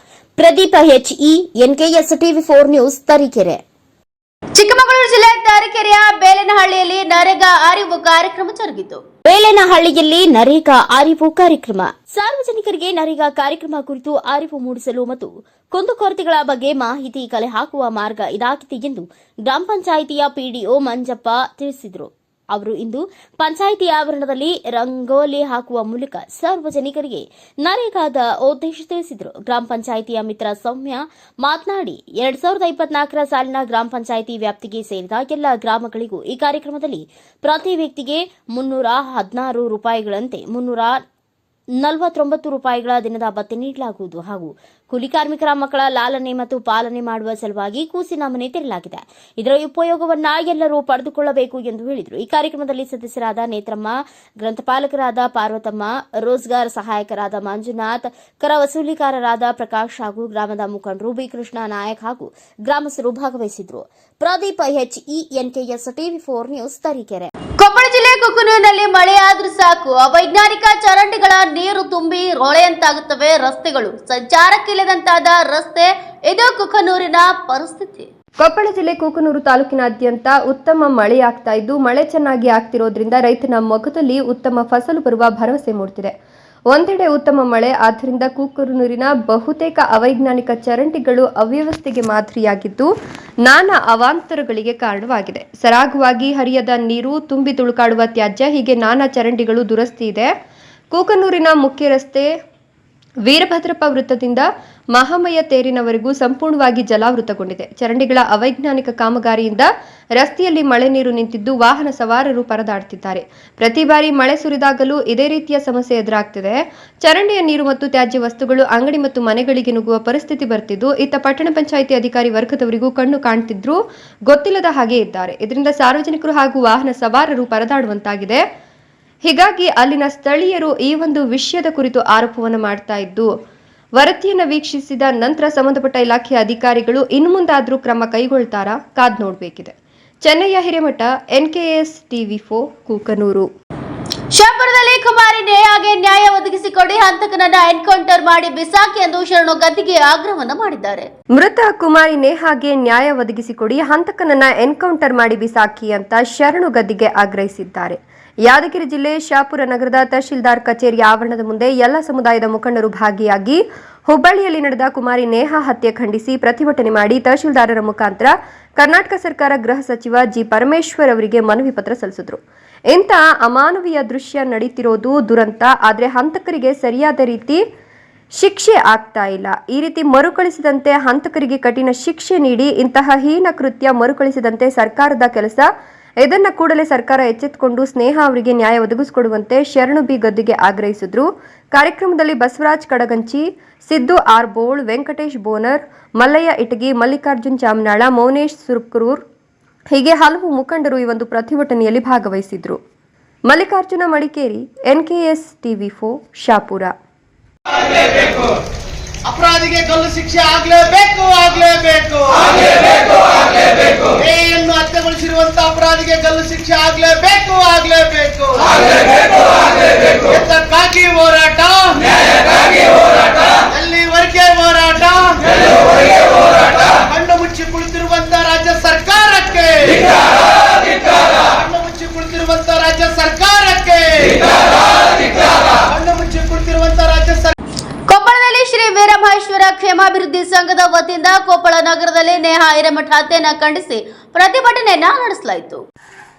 Pradeep HE, NKS TV4 news, Tarikere. Chikkamagaluru ಜಿಲ್ಲೆ ತರೀಕೆರೆಯ ಬೇಲೆನಹಳ್ಳಿಯಲ್ಲಿ ನರೇಗಾ ಅರಿವು ಕಾರ್ಯಕ್ರಮ ಜರುಗಿತು. ಬೇಲೆನಹಳ್ಳಿಯಲ್ಲಿ ನರೇಗಾ ಅರಿವು ಕಾರ್ಯಕ್ರಮ ಸಾರ್ವಜನಿಕರಿಗೆ ನರೇಗಾ ಕಾರ್ಯಕ್ರಮ ಕುರಿತು ಅರಿವು ಮೂಡಿಸಲು ಮತ್ತು ಕುಂದುಕೊರತೆಗಳ ಬಗ್ಗೆ ಮಾಹಿತಿ ಕಲೆ ಹಾಕುವ ಮಾರ್ಗ ಇದಾಗಿದೆ ಎಂದು ಗ್ರಾಮ ಪಂಚಾಯಿತಿಯ PDO ಮಂಜಪ್ಪ ತಿಳಿಸಿದರು. ಅವರು ಇಂದು ಪಂಚಾಯಿತಿ ಆವರಣದಲ್ಲಿ ರಂಗೋಲಿ ಹಾಕುವ ಮೂಲಕ ಸಾರ್ವಜನಿಕರಿಗೆ ನರೇಗಾದ ಉದ್ದೇಶ ತಿಳಿಸಿದರು. ಗ್ರಾಮ ಪಂಚಾಯಿತಿಯ ಮಿತ್ರ ಸೌಮ್ಯ ಮಾತನಾಡಿ 2024 ಸಾಲಿನ ಗ್ರಾಮ ಪಂಚಾಯಿತಿ ವ್ಯಾಪ್ತಿಗೆ ಸೇರಿದ ಎಲ್ಲ ಗ್ರಾಮಗಳಿಗೂ ಈ ಕಾರ್ಯಕ್ರಮದಲ್ಲಿ ಪ್ರತಿ ವ್ಯಕ್ತಿಗೆ 316 ರೂಪಾಯಿಗಳಂತೆ 349 ರೂಪಾಯಿಗಳ ದಿನದ ಭತ್ಯೆ ನೀಡಲಾಗುವುದು ಹಾಗೂ ಕೂಲಿ ಕಾರ್ಮಿಕರ ಮಕ್ಕಳ ಲಾಲನೆ ಮತ್ತು ಪಾಲನೆ ಮಾಡುವ ಸಲುವಾಗಿ ಕೂಸಿನ ಮನೆ ತೆರಲಾಗಿದೆ. ಇದರ ಉಪಯೋಗವನ್ನ ಎಲ್ಲರೂ ಪಡೆದುಕೊಳ್ಳಬೇಕು ಎಂದು ಹೇಳಿದರು. ಈ ಕಾರ್ಯಕ್ರಮದಲ್ಲಿ ಸದಸ್ಯರಾದ ನೇತ್ರಮ್ಮ, ಗ್ರಂಥಪಾಲಕರಾದ ಪಾರ್ವತಮ್ಮ, ರೋಜ್ಗಾರ್ ಸಹಾಯಕರಾದ ಮಂಜುನಾಥ್, ಕರ ವಸೂಲಿಕಾರರಾದ ಪ್ರಕಾಶ್ ಹಾಗೂ ಗ್ರಾಮದ ಮುಖಂಡರು ಬಿ ಕೃಷ್ಣ ನಾಯಕ್ ಹಾಗೂ ಗ್ರಾಮಸ್ಥರು ಭಾಗವಹಿಸಿದ್ರು. Pradeep HE, NKS TV4 news, Tarikere. Koppal ಜಿಲ್ಲೆ ಕುಕನೂರಿನಲ್ಲಿ ಮಳೆಯಾದ್ರೂ ಸಾಕು, ಅವೈಜ್ಞಾನಿಕ ಚರಂಡಿಗಳ ನೀರು ತುಂಬಿ ಹೊಳೆಯಂತಾಗುತ್ತವೆ ರಸ್ತೆಗಳು. ಸಂಚಾರಕ್ಕಿಲ್ಲದಂತಾದ ರಸ್ತೆ, ಇದು ಕುಕನೂರಿನ ಪರಿಸ್ಥಿತಿ. ಕೊಪ್ಪಳ ಜಿಲ್ಲೆ ಕೂಕನೂರು ತಾಲೂಕಿನಾದ್ಯಂತ ಉತ್ತಮ ಮಳೆಯಾಗ್ತಾ ಇದ್ದು, ಮಳೆ ಚೆನ್ನಾಗಿ ಆಗ್ತಿರೋದ್ರಿಂದ ರೈತನ ಮೊಗದಲ್ಲಿ ಉತ್ತಮ ಫಸಲು ಬರುವ ಭರವಸೆ ಮೂಡುತ್ತಿದೆ. ಒಂದೆಡೆ ಉತ್ತಮ ಮಳೆ, ಆದ್ದರಿಂದ ಕೂಕನೂರಿನ ಬಹುತೇಕ ಅವೈಜ್ಞಾನಿಕ ಚರಂಡಿಗಳು ಅವ್ಯವಸ್ಥೆಗೆ ಮಾದರಿಯಾಗಿದ್ದು ನಾನಾ ಅವಾಂತರಗಳಿಗೆ ಕಾರಣವಾಗಿದೆ. ಸರಾಗವಾಗಿ ಹರಿಯದ ನೀರು, ತುಂಬಿ ತುಳುಕಾಡುವ ತ್ಯಾಜ್ಯ, ಹೀಗೆ ನಾನಾ ಚರಂಡಿಗಳು ದುರಸ್ತಿ ಇದೆ. ಕೂಕನೂರಿನ ಮುಖ್ಯ ರಸ್ತೆ ವೀರಭದ್ರಪ್ಪ ವೃತ್ತದಿಂದ ಮಹಾಮಯ ತೇರಿನವರೆಗೂ ಸಂಪೂರ್ಣವಾಗಿ ಜಲಾವೃತಗೊಂಡಿದೆ. ಚರಂಡಿಗಳ ಅವೈಜ್ಞಾನಿಕ ಕಾಮಗಾರಿಯಿಂದ ರಸ್ತೆಯಲ್ಲಿ ಮಳೆ ನೀರು ನಿಂತಿದ್ದು ವಾಹನ ಸವಾರರು ಪರದಾಡುತ್ತಿದ್ದಾರೆ. ಪ್ರತಿ ಬಾರಿ ಮಳೆ ಸುರಿದಾಗಲೂ ಇದೇ ರೀತಿಯ ಸಮಸ್ಯೆ ಎದುರಾಗ್ತಿದೆ. ಚರಂಡಿಯ ನೀರು ಮತ್ತು ತ್ಯಾಜ್ಯ ವಸ್ತುಗಳು ಅಂಗಡಿ ಮತ್ತು ಮನೆಗಳಿಗೆ ನುಗ್ಗುವ ಪರಿಸ್ಥಿತಿ ಬರ್ತಿದ್ದು ಇತ್ತ ಪಟ್ಟಣ ಪಂಚಾಯಿತಿ ಅಧಿಕಾರಿ ವರ್ಗದವರಿಗೂ ಕಣ್ಣು ಕಾಣ್ತಿದ್ರೂ ಗೊತ್ತಿಲ್ಲದ ಹಾಗೆ ಇದ್ದಾರೆ. ಇದರಿಂದ ಸಾರ್ವಜನಿಕರು ಹಾಗೂ ವಾಹನ ಸವಾರರು ಪರದಾಡುವಂತಾಗಿದೆ. ಹೀಗಾಗಿ ಅಲ್ಲಿನ ಸ್ಥಳೀಯರು ಈ ಒಂದು ವಿಷಯದ ಕುರಿತು ಆರೋಪವನ್ನು ಮಾಡ್ತಾ ಇದ್ದು ವರದಿಯನ್ನು ವೀಕ್ಷಿಸಿದ ನಂತರ ಸಂಬಂಧಪಟ್ಟ ಇಲಾಖೆಯ ಅಧಿಕಾರಿಗಳು ಇನ್ನು ಮುಂದಾದರೂ ಕ್ರಮ ಕೈಗೊಳ್ತಾರಾ ಕಾದ್ ನೋಡಬೇಕಿದೆ. Chennaiah Hiremath, NKS TV4, Kukanur. ಶಾಪುರದಲ್ಲಿ ಕುಮಾರಿ ನೇಹಾಗೆ ನ್ಯಾಯ ಒದಗಿಸಿಕೊಡಿ, ಹಂತಕನನ್ನ ಎನ್ಕೌಂಟರ್ ಮಾಡಿ ಬಿಸಾಕಿ ಎಂದು ಶರಣು ಗದ್ದಿಗೆ ಆಗ್ರಹವನ್ನು ಮಾಡಿದ್ದಾರೆ. ಮೃತ ಕುಮಾರಿ ನೇಹಾಗೆ ನ್ಯಾಯ ಒದಗಿಸಿಕೊಡಿ, ಹಂತಕನನ್ನ ಎನ್ಕೌಂಟರ್ ಮಾಡಿ ಬಿಸಾಕಿ ಅಂತ ಶರಣು ಗದ್ದಿಗೆ ಆಗ್ರಹಿಸಿದ್ದಾರೆ. ಯಾದಗಿರಿ ಜಿಲ್ಲೆ ಶಾಪುರ ನಗರದ ತಹಶೀಲ್ದಾರ್ ಕಚೇರಿ ಆವರಣದ ಮುಂದೆ ಎಲ್ಲ ಸಮುದಾಯದ ಮುಖಂಡರು ಭಾಗಿಯಾಗಿ ಹುಬ್ಬಳ್ಳಿಯಲ್ಲಿ ನಡೆದ ಕುಮಾರಿ ನೇಹಾ ಹತ್ಯೆ ಖಂಡಿಸಿ ಪ್ರತಿಭಟನೆ ಮಾಡಿ ತಹಶೀಲ್ದಾರರ ಮುಖಾಂತರ ಕರ್ನಾಟಕ ಸರ್ಕಾರ ಗೃಹ ಸಚಿವ ಜಿ ಪರಮೇಶ್ವರ್ ಅವರಿಗೆ ಮನವಿ ಪತ್ರ ಸಲ್ಲಿಸಿದ್ರು. ಇಂಥ ಅಮಾನವೀಯ ದೃಶ್ಯ ನಡೀತಿರೋದು ದುರಂತ, ಆದರೆ ಹಂತಕರಿಗೆ ಸರಿಯಾದ ರೀತಿ ಶಿಕ್ಷೆ ಆಗ್ತಾ ಇಲ್ಲ. ಈ ರೀತಿ ಮರುಕಳಿಸಿದಂತೆ ಹಂತಕರಿಗೆ ಕಠಿಣ ಶಿಕ್ಷೆ ನೀಡಿ ಇಂತಹ ಹೀನ ಕೃತ್ಯ ಮರುಕಳಿಸಿದಂತೆ ಸರ್ಕಾರದ ಕೆಲಸ. ಇದನ್ನ ಕೂಡಲೇ ಸರ್ಕಾರ ಎಚ್ಚೆತ್ತುಕೊಂಡು ಸ್ನೇಹಾ ಅವರಿಗೆ ನ್ಯಾಯ ಒದಗಿಸಿಕೊಡುವಂತೆ ಶರಣು ಬಿ ಗದ್ದಿಗೆ ಆಗ್ರಹಿಸಿದ್ರು. ಕಾರ್ಯಕ್ರಮದಲ್ಲಿ ಬಸವರಾಜ್ ಕಡಗಂಚಿ, ಸಿದ್ದು ಆರ್ ಬೋಳ್, ವೆಂಕಟೇಶ್ ಬೋನರ್, ಮಲ್ಲಯ್ಯ ಇಟಗಿ, ಮಲ್ಲಿಕಾರ್ಜುನ್ ಚಾಮನಾಳ, ಮೌನೇಶ್ ಸುರ್ಕರೂರ್ ಹೀಗೆ ಹಲವು ಮುಖಂಡರು ಈ ಒಂದು ಪ್ರತಿಭಟನೆಯಲ್ಲಿ ಭಾಗವಹಿಸಿದ್ರು. Mallikarjuna Madikeri, NKS TV4, Shahapur. ಅಪರಾಧಿಗೆ ಗಲ್ಲು ಶಿಕ್ಷೆ ಆಗ್ಲೇಬೇಕು. ನ್ಯಾಯವನ್ನು ಹತ್ಯೆಗೊಳಿಸಿರುವಂತ ಅಪರಾಧಿಗೆ ಗಲ್ಲು ಶಿಕ್ಷೆ ಆಗ್ಲೇಬೇಕು. ಎತ್ತಕ್ಕಾಗಿ ಹೋರಾಟ, ಎಲ್ಲಿವರೆಗೆ ಹೋರಾಟ, ಕಣ್ಣು ಮುಚ್ಚಿ ಕುಳಿತಿರುವಂತ ರಾಜ್ಯ ಸರ್ಕಾರಕ್ಕೆ, ಕಣ್ಣು ಮುಚ್ಚಿ ಕುಳಿತಿರುವಂತ ರಾಜ್ಯ ಸರ್ಕಾರಕ್ಕೆ, ಕಣ್ಣು ಮುಚ್ಚಿ ಕುಳಿತಿರುವಂತ ರಾಜ್ಯ ಸರ್ಕಾರ. ಕೊಪ್ಪಳದಲ್ಲಿ ಶ್ರೀ ವೀರಮಹೇಶ್ವರ ಕ್ಷೇಮಾಭಿವೃದ್ಧಿ ಸಂಘದ ವತಿಯಿಂದ ಕೊಪ್ಪಳ ನಗರದಲ್ಲಿ ನೇಹಾ ಹಿರೇಮಠ ಹತ್ಯೆಯನ್ನು ಖಂಡಿಸಿ ಪ್ರತಿಭಟನೆಯನ್ನ ನಡೆಸಲಾಯಿತು.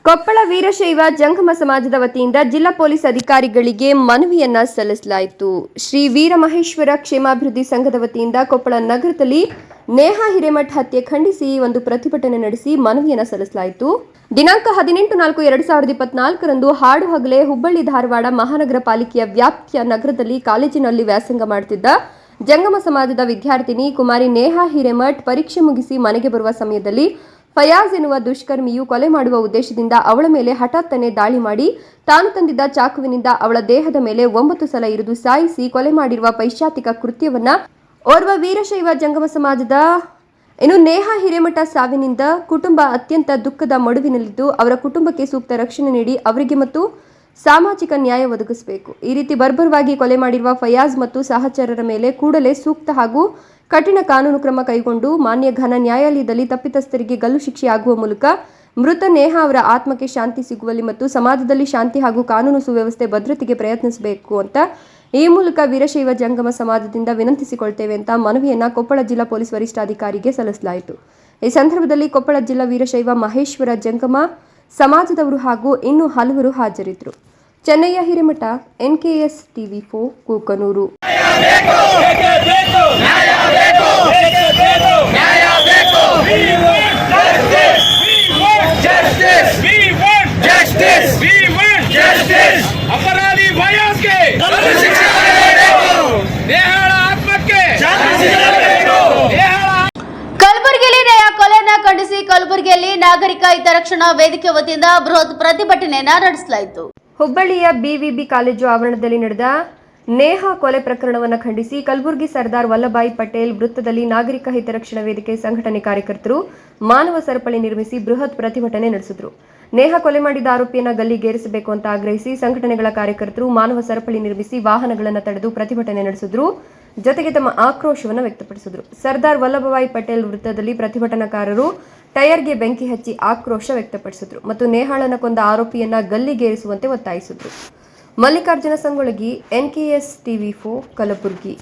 ಕೊಪ್ಪಳ ವೀರಶೈವ ಜಂಗಮ ಸಮಾಜದ ವತಿಯಿಂದ ಜಿಲ್ಲಾ ಪೊಲೀಸ್ ಅಧಿಕಾರಿಗಳಿಗೆ ಮನವಿಯನ್ನ ಸಲ್ಲಿಸಲಾಯಿತು. ಶ್ರೀ ವೀರಮಹೇಶ್ವರ ಕ್ಷೇಮಾಭಿವೃದ್ಧಿ ಸಂಘದ ವತಿಯಿಂದ ಕೊಪ್ಪಳ ನಗರದಲ್ಲಿ ನೇಹಾ ಹಿರೇಮಠ ಹತ್ಯೆ ಖಂಡಿಸಿ ಒಂದು ಪ್ರತಿಭಟನೆ ನಡೆಸಿ ಮನವಿಯನ್ನ ಸಲ್ಲಿಸಲಾಯಿತು. ದಿನಾಂಕ 18/4/2024 ಹಾಡು ಹಗಲೇ ಹುಬ್ಬಳ್ಳಿ ಧಾರವಾಡ ಮಹಾನಗರ ಪಾಲಿಕೆಯ ವ್ಯಾಪ್ತಿಯ ನಗರದಲ್ಲಿ ಕಾಲೇಜಿನಲ್ಲಿ ವ್ಯಾಸಂಗ ಮಾಡುತ್ತಿದ್ದ ಜಂಗಮ ಸಮಾಜದ ವಿದ್ಯಾರ್ಥಿನಿ ಕುಮಾರಿ ನೇಹಾ ಹಿರೇಮಠ್ ಪರೀಕ್ಷೆ ಮುಗಿಸಿ ಮನೆಗೆ ಬರುವ ಸಮಯದಲ್ಲಿ ಫಯಾಜ್ ಎನ್ನುವ ದುಷ್ಕರ್ಮಿಯು ಕೊಲೆ ಮಾಡುವ ಉದ್ದೇಶದಿಂದ ಅವಳ ಮೇಲೆ ಹಠಾತ್ತನೆ ದಾಳಿ ಮಾಡಿ ತಾನು ತಂದಿದ್ದ ಚಾಕುವಿನಿಂದ ಅವಳ ದೇಹದ ಮೇಲೆ 9 ಸಲ ಇರಿದು ಸಾಯಿಸಿ ಕೊಲೆ ಮಾಡಿರುವ ಪೈಶಾಚಿಕ ಕೃತ್ಯವನ್ನ ಓರ್ವ ವೀರಶೈವ ಜಂಗಮ ಸಮಾಜದ ನೇಹಾ ಹಿರೇಮಠ ಸಾವಿನಿಂದ ಕುಟುಂಬ ಅತ್ಯಂತ ದುಃಖದ ಮಡುವಿನಲ್ಲಿದ್ದು ಅವರ ಕುಟುಂಬಕ್ಕೆ ಸೂಕ್ತ ರಕ್ಷಣೆ ನೀಡಿ ಅವರಿಗೆ ಮತ್ತು ಸಾಮಾಜಿಕ ನ್ಯಾಯ ಒದಗಿಸಬೇಕು. ಈ ರೀತಿ ಬರ್ಬರವಾಗಿ ಕೊಲೆ ಮಾಡಿರುವ ಫಯಾಜ್ ಮತ್ತು ಸಹಚರರ ಮೇಲೆ ಕೂಡಲೇ ಸೂಕ್ತ ಹಾಗೂ ಕಠಿಣ ಕಾನೂನು ಕ್ರಮ ಕೈಗೊಂಡು ಮಾನ್ಯ ಘನ ನ್ಯಾಯಾಲಯದಲ್ಲಿ ತಪ್ಪಿತಸ್ಥರಿಗೆ ಗಲ್ಲು ಶಿಕ್ಷೆಯಾಗುವ ಮೂಲಕ ಮೃತ ನೇಹಾ ಅವರ ಆತ್ಮಕ್ಕೆ ಶಾಂತಿ ಸಿಗುವಲ್ಲಿ ಮತ್ತು ಸಮಾಜದಲ್ಲಿ ಶಾಂತಿ ಹಾಗೂ ಕಾನೂನು ಸುವ್ಯವಸ್ಥೆ ಭದ್ರತೆಗೆ ಪ್ರಯತ್ನಿಸಬೇಕು ಅಂತ ಈ ಮೂಲಕ ವೀರಶೈವ ಜಂಗಮ ಸಮಾಜದಿಂದ ವಿನಂತಿಸಿಕೊಳ್ತೇವೆ ಅಂತ ಮನವಿಯನ್ನ ಕೊಪ್ಪಳ ಜಿಲ್ಲಾ ಪೊಲೀಸ್ ವರಿಷ್ಠಾಧಿಕಾರಿಗೆ ಸಲ್ಲಿಸಲಾಯಿತು. ಈ ಸಂದರ್ಭದಲ್ಲಿ ಕೊಪ್ಪಳ ಜಿಲ್ಲಾ ವೀರಶೈವ ಮಹೇಶ್ವರ ಜಂಗಮ ಸಮಾಜದವರು ಹಾಗೂ ಇನ್ನೂ ಹಲವರು ಹಾಜರಿದ್ದರು. Chennaiah Hiremath, NKS TV4, Kukanur. ಅಪರಾಧಿ ಫಯಾಜ್ಗೆ ನೇಹಾಳ ಆತ್ಮಕ್ಕೆ ಕಲಬುರಗಿಯಲ್ಲಿ ನೇಹಾ ಕೊಲೆಯನ್ನ ಖಂಡಿಸಿ ಕಲಬುರಗಿಯಲ್ಲಿ ನಾಗರಿಕ ಹಿತರಕ್ಷಣಾ ವೇದಿಕೆ ವತಿಯಿಂದ ಬೃಹತ್ ಪ್ರತಿಭಟನೆಯನ್ನ ನಡೆಸಲಾಯಿತು. ಹುಬ್ಬಳ್ಳಿಯ BVB ಕಾಲೇಜು ಆವರಣದಲ್ಲಿ ನಡೆದ ನೇಹಾ ಕೊಲೆ ಪ್ರಕರಣವನ್ನು ಖಂಡಿಸಿ ಕಲಬುರಗಿ ಸರ್ದಾರ್ ವಲ್ಲಭಾಯಿ ಪಟೇಲ್ ವೃತ್ತದಲ್ಲಿ ನಾಗರಿಕ ಹಿತರಕ್ಷಣಾ ವೇದಿಕೆ ಸಂಘಟನೆ ಕಾರ್ಯಕರ್ತರು ಮಾನವ ಸರಪಳಿ ನಿರ್ಮಿಸಿ ಬೃಹತ್ ಪ್ರತಿಭಟನೆ ನಡೆಸಿದರು. ನೇಹಾ ಕೊಲೆ ಮಾಡಿದ ಆರೋಪಿಯನ್ನು ಗಲ್ಲಿಗೇರಿಸಬೇಕು ಅಂತ ಆಗ್ರಹಿಸಿ ಸಂಘಟನೆಗಳ ಕಾರ್ಯಕರ್ತರು ಮಾನವ ಸರಪಳಿ ನಿರ್ಮಿಸಿ ವಾಹನಗಳನ್ನು ತಡೆದು ಪ್ರತಿಭಟನೆ ನಡೆಸಿದ್ರು. ಜೊತೆಗೆ ತಮ್ಮ ಆಕ್ರೋಶವನ್ನು ವ್ಯಕ್ತಪಡಿಸಿದರು. ಸರ್ದಾರ್ ವಲ್ಲಭಭಾಯಿ ಪಟೇಲ್ ವೃತ್ತದಲ್ಲಿ ಪ್ರತಿಭಟನಾಕಾರರು ಟೈರ್ಗೆ ಬೆಂಕಿ ಹಚ್ಚಿ ಆಕ್ರೋಶ ವ್ಯಕ್ತಪಡಿಸಿದರು ಮತ್ತು ನೇಹಾಳನ ಕೊಂದ ಆರೋಪಿಯನ್ನ ಗಲ್ಲಿಗೇರಿಸುವಂತೆ ಒತ್ತಾಯಿಸಿದರು. Mallikarjuna Sangolagi, NKS TV4 Kalaburagi.